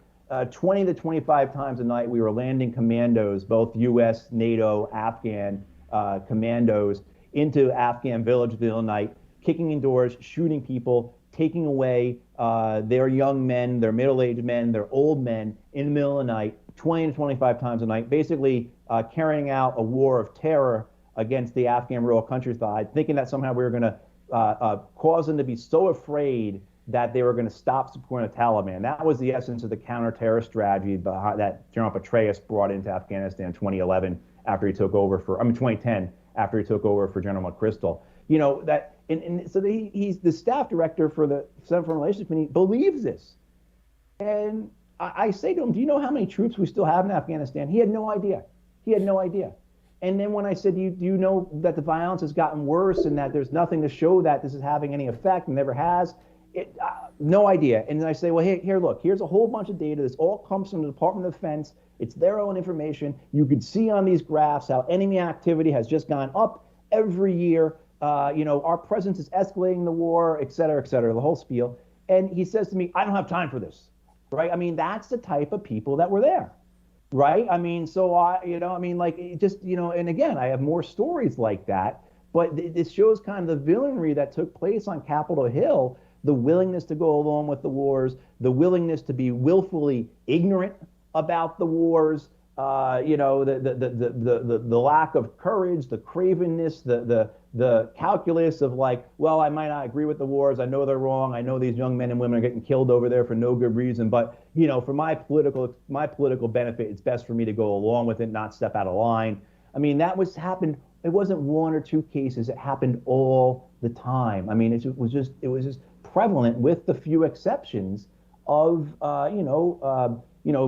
20 to 25 times a night, we were landing commandos, both U.S., NATO, Afghan commandos, into Afghan villages in the middle of the night, kicking in doors, shooting people, taking away their young men, their middle-aged men, their old men in the middle of the night, 20 to 25 times a night, basically carrying out a war of terror against the Afghan rural countryside, thinking that somehow we were going to cause them to be so afraid that they were going to stop supporting the Taliban. That was the essence of the counter-terror strategy that General Petraeus brought into Afghanistan in 2011 after he took over 2010 after he took over for General McChrystal. So he's the staff director for the Senate Foreign Relations Committee, believes this. And I say to him, do you know how many troops we still have in Afghanistan? He had no idea. And then when I said, do you know that the violence has gotten worse and that there's nothing to show that this is having any effect and never has? No idea. And then I say, well, here, look, here's a whole bunch of data. This all comes from the Department of Defense. It's their own information. You can see on these graphs how enemy activity has just gone up every year. Our presence is escalating the war, et cetera, the whole spiel. And he says to me, I don't have time for this, right? I mean, that's the type of people that were there, right? I mean, so and again, I have more stories like that, but this shows kind of the villainy that took place on Capitol Hill, the willingness to go along with the wars, the willingness to be willfully ignorant about the wars, the lack of courage, the cravenness, the calculus of like, well, I might not agree with the wars. I know they're wrong. I know these young men and women are getting killed over there for no good reason. But for my political benefit, it's best for me to go along with it, not step out of line. I mean, that was happened. It wasn't one or two cases. It happened all the time. I mean, it was just prevalent, with the few exceptions of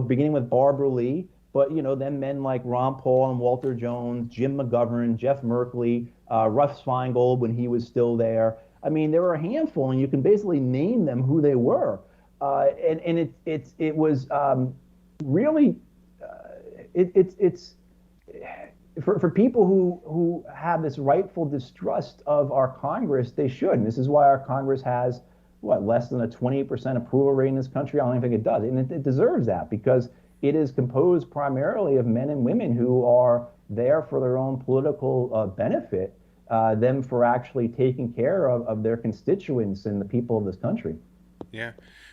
beginning with Barbara Lee, but then men like Ron Paul and Walter Jones, Jim McGovern, Jeff Merkley, Russ Feingold when he was still there. I mean, there were a handful, and you can basically name them who they were. And it was really it's for people who have this rightful distrust of our Congress. They should. And this is why our Congress has less than a 20% approval rate in this country. I don't even think it does, and it deserves that, because it is composed primarily of men and women who are there for their own political benefit, them for actually taking care of their constituents and the people of this country. Yeah.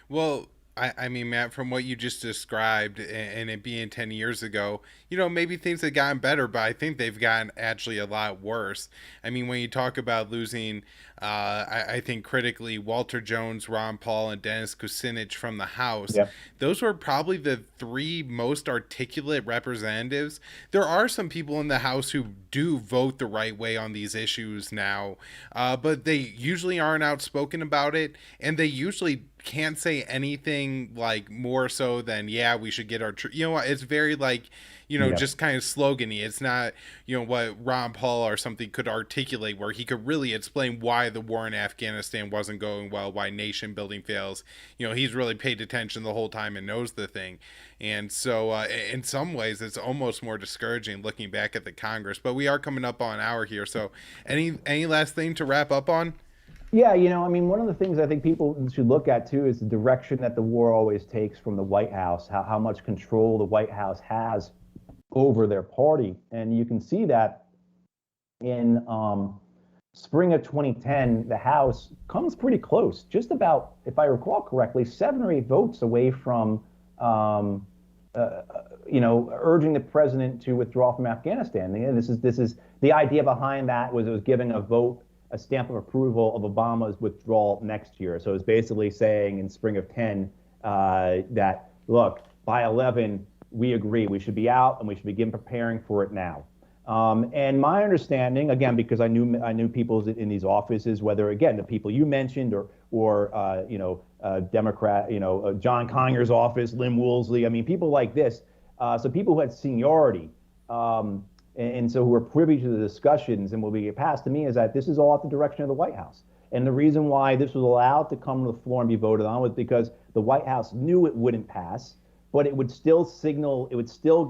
Well, I mean, Matt, from what you just described and it being 10 years ago, maybe things have gotten better, but I think they've gotten actually a lot worse. I mean, when you talk about losing, I think critically, Walter Jones, Ron Paul, and Dennis Kucinich from the House, Yep. those were probably the three most articulate representatives. There are some people in the House who do vote the right way on these issues now, but they usually aren't outspoken about it, and they usually can't say anything like more so than, yeah, we should get our it's very like, Yep. just kind of slogany. It's not, what Ron Paul or something could articulate, where he could really explain why the war in Afghanistan wasn't going well, why nation building fails. He's really paid attention the whole time and knows the thing. And so in some ways it's almost more discouraging looking back at the Congress. But we are coming up on an hour here, so any last thing to wrap up on? Yeah, I mean, one of the things I think people should look at too is the direction that the war always takes from the White House, how much control the White House has over their party. And you can see that in spring of 2010, the House comes pretty close, just about, if I recall correctly, 7 or 8 votes away from, urging the president to withdraw from Afghanistan. And this is the idea behind that was it was giving a stamp of approval of Obama's withdrawal next year. So it's basically saying in spring of 10 that, look, by 11, we agree we should be out and we should begin preparing for it now. And my understanding, again, because I knew people in these offices, whether again the people you mentioned or Democrat, John Conyers' office, Lynn Woolsey. I mean, people like this. So people who had seniority. And so who are privy to the discussions and will be passed to me is that this is all at the direction of the White House. And the reason why this was allowed to come to the floor and be voted on was because the White House knew it wouldn't pass, but it would still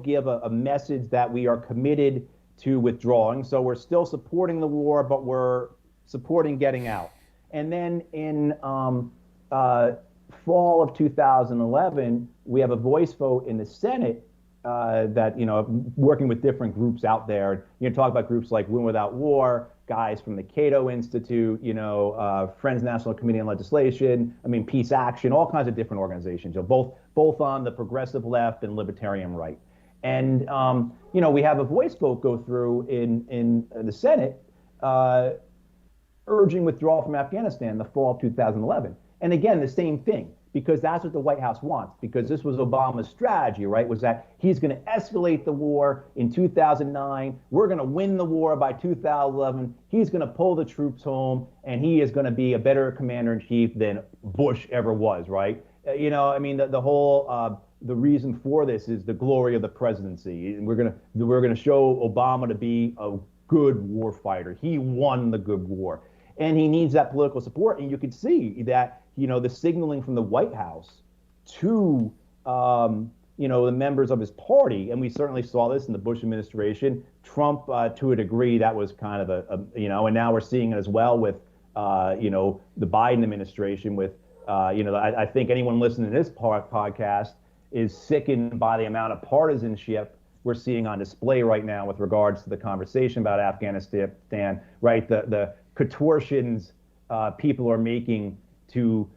give a message that we are committed to withdrawing. So we're still supporting the war, but we're supporting getting out. And then in fall of 2011, we have a voice vote in the Senate that, working with different groups out there. Talk about groups like Win Without War, guys from the Cato Institute, Friends National Committee on Legislation, I mean, Peace Action, all kinds of different organizations, both on the progressive left and libertarian right. And, we have a voice vote go through in the Senate urging withdrawal from Afghanistan in the fall of 2011. And again, the same thing, because that's what the White House wants, because this was Obama's strategy, right? Was that he's going to escalate the war in 2009. We're going to win the war by 2011. He's going to pull the troops home, and he is going to be a better commander in chief than Bush ever was, right? I mean, the whole the reason for this is the glory of the presidency, and we're going to show Obama to be a good war fighter. He won the good war, and he needs that political support. And you could see that the signaling from the White House to the members of his party, and we certainly saw this in the Bush administration. Trump, to a degree, that was kind of and now we're seeing it as well with the Biden administration. With I think anyone listening to this podcast is sickened by the amount of partisanship we're seeing on display right now with regards to the conversation about Afghanistan, right? The contortions people are making to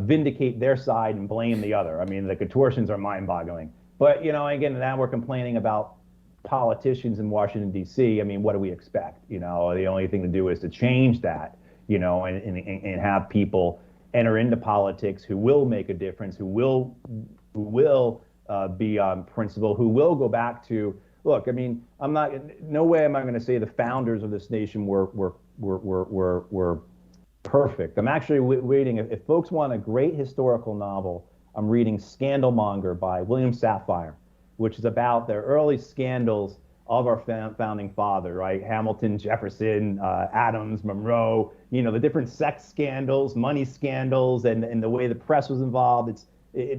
vindicate their side and blame the other. I mean, the contortions are mind-boggling. But, again, now we're complaining about politicians in Washington, D.C. I mean, what do we expect? The only thing to do is to change that, and have people enter into politics who will make a difference, who will be on principle, who will go back to, look, I mean, no way am I going to say the founders of this nation were perfect. I'm actually waiting. If folks want a great historical novel, I'm reading Scandalmonger by William Safire, which is about the early scandals of our founding father, right? Hamilton, Jefferson, Adams, Monroe, the different sex scandals, money scandals, and the way the press was involved.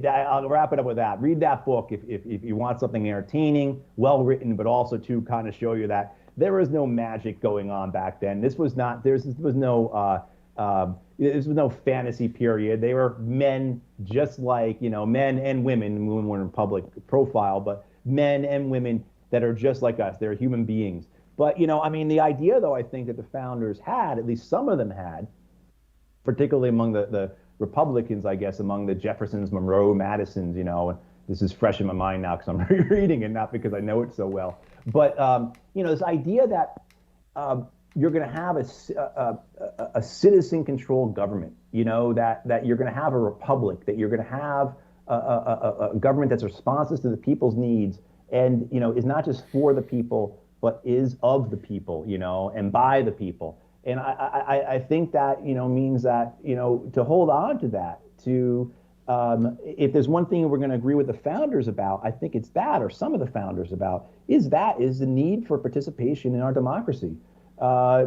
I'll wrap it up with that. Read that book if you want something entertaining, well written, but also to kind of show you that there was no magic going on back then. This was no fantasy period. They were men just like, men and women. Women weren't in public profile, but men and women that are just like us. They're human beings. But, the idea, though, I think that the founders had, at least some of them had, particularly among the Republicans, I guess, among the Jeffersons, Monroe, Madisons, this is fresh in my mind now because I'm rereading it, not because I know it so well. But, this idea that you're going to have a citizen-controlled government, that you're going to have a republic, that you're going to have a government that's responsive to the people's needs and, is not just for the people, but is of the people, and by the people. And I think that, means that, to hold on to that, if there's one thing we're going to agree with the founders about, I think it's that, or some of the founders about, is the need for participation in our democracy.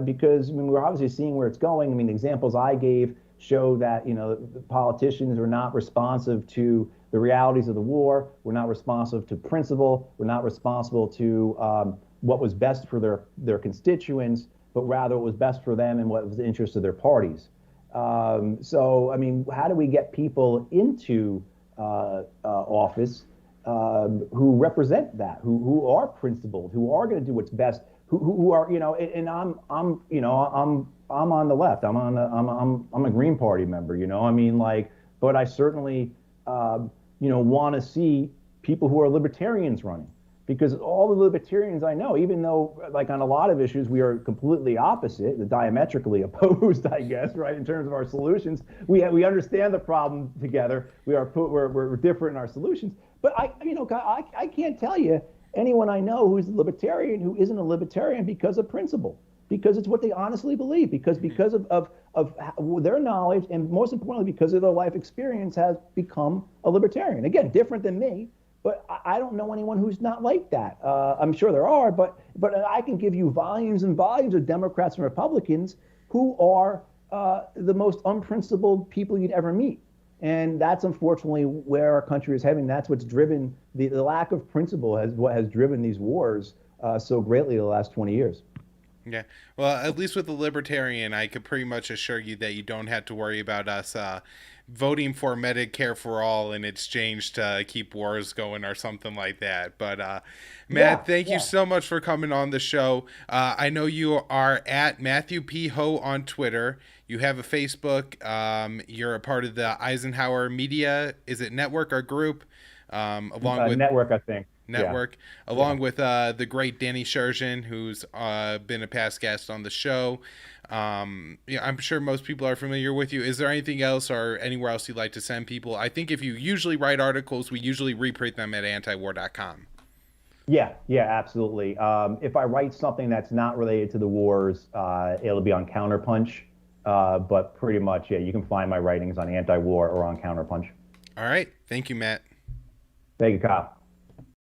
Because we're obviously seeing where it's going. I mean, the examples I gave show that, the politicians are not responsive to the realities of the war. We're not responsive to principle. We're not responsible to what was best for their constituents, but rather what was best for them and what was the interest of their parties. So, I mean, how do we get people into office who represent that, who are principled, who are going to do what's best, who are, and I'm on the left. I'm a Green Party member, but I certainly, want to see people who are libertarians running, because all the libertarians I know, even though like on a lot of issues we are completely opposite, diametrically opposed, I guess, right, in terms of our solutions, we understand the problem together. We're different in our solutions, but I can't tell you anyone I know who's a libertarian who isn't a libertarian because of principle, because it's what they honestly believe, because of their knowledge, and most importantly, because of their life experience, has become a libertarian. Again, different than me, but I don't know anyone who's not like that. I'm sure there are, but I can give you volumes and volumes of Democrats and Republicans who are the most unprincipled people you'd ever meet. And that's unfortunately where our country is heading. That's what's driven the lack of principle, what has driven these wars so greatly the last 20 years. Yeah. Well, at least with the libertarian, I could pretty much assure you that you don't have to worry about us voting for Medicare for all in exchange to keep wars going or something like that. But Matt, thank you so much for coming on the show. I know you are at Matthew P. Hoh on Twitter. You have a Facebook. You're a part of the Eisenhower Media. Is it network or group? Along with network, I think. Network, along with the great Danny Sherjan, who's been a past guest on the show. I'm sure most people are familiar with you. Is there anything else or anywhere else you'd like to send people? I think if you usually write articles, we usually reprint them at antiwar.com. Yeah, absolutely. If I write something that's not related to the wars, it'll be on Counterpunch. But pretty much, you can find my writings on Anti-War or on Counterpunch. All right. Thank you, Matt. Thank you, Kyle.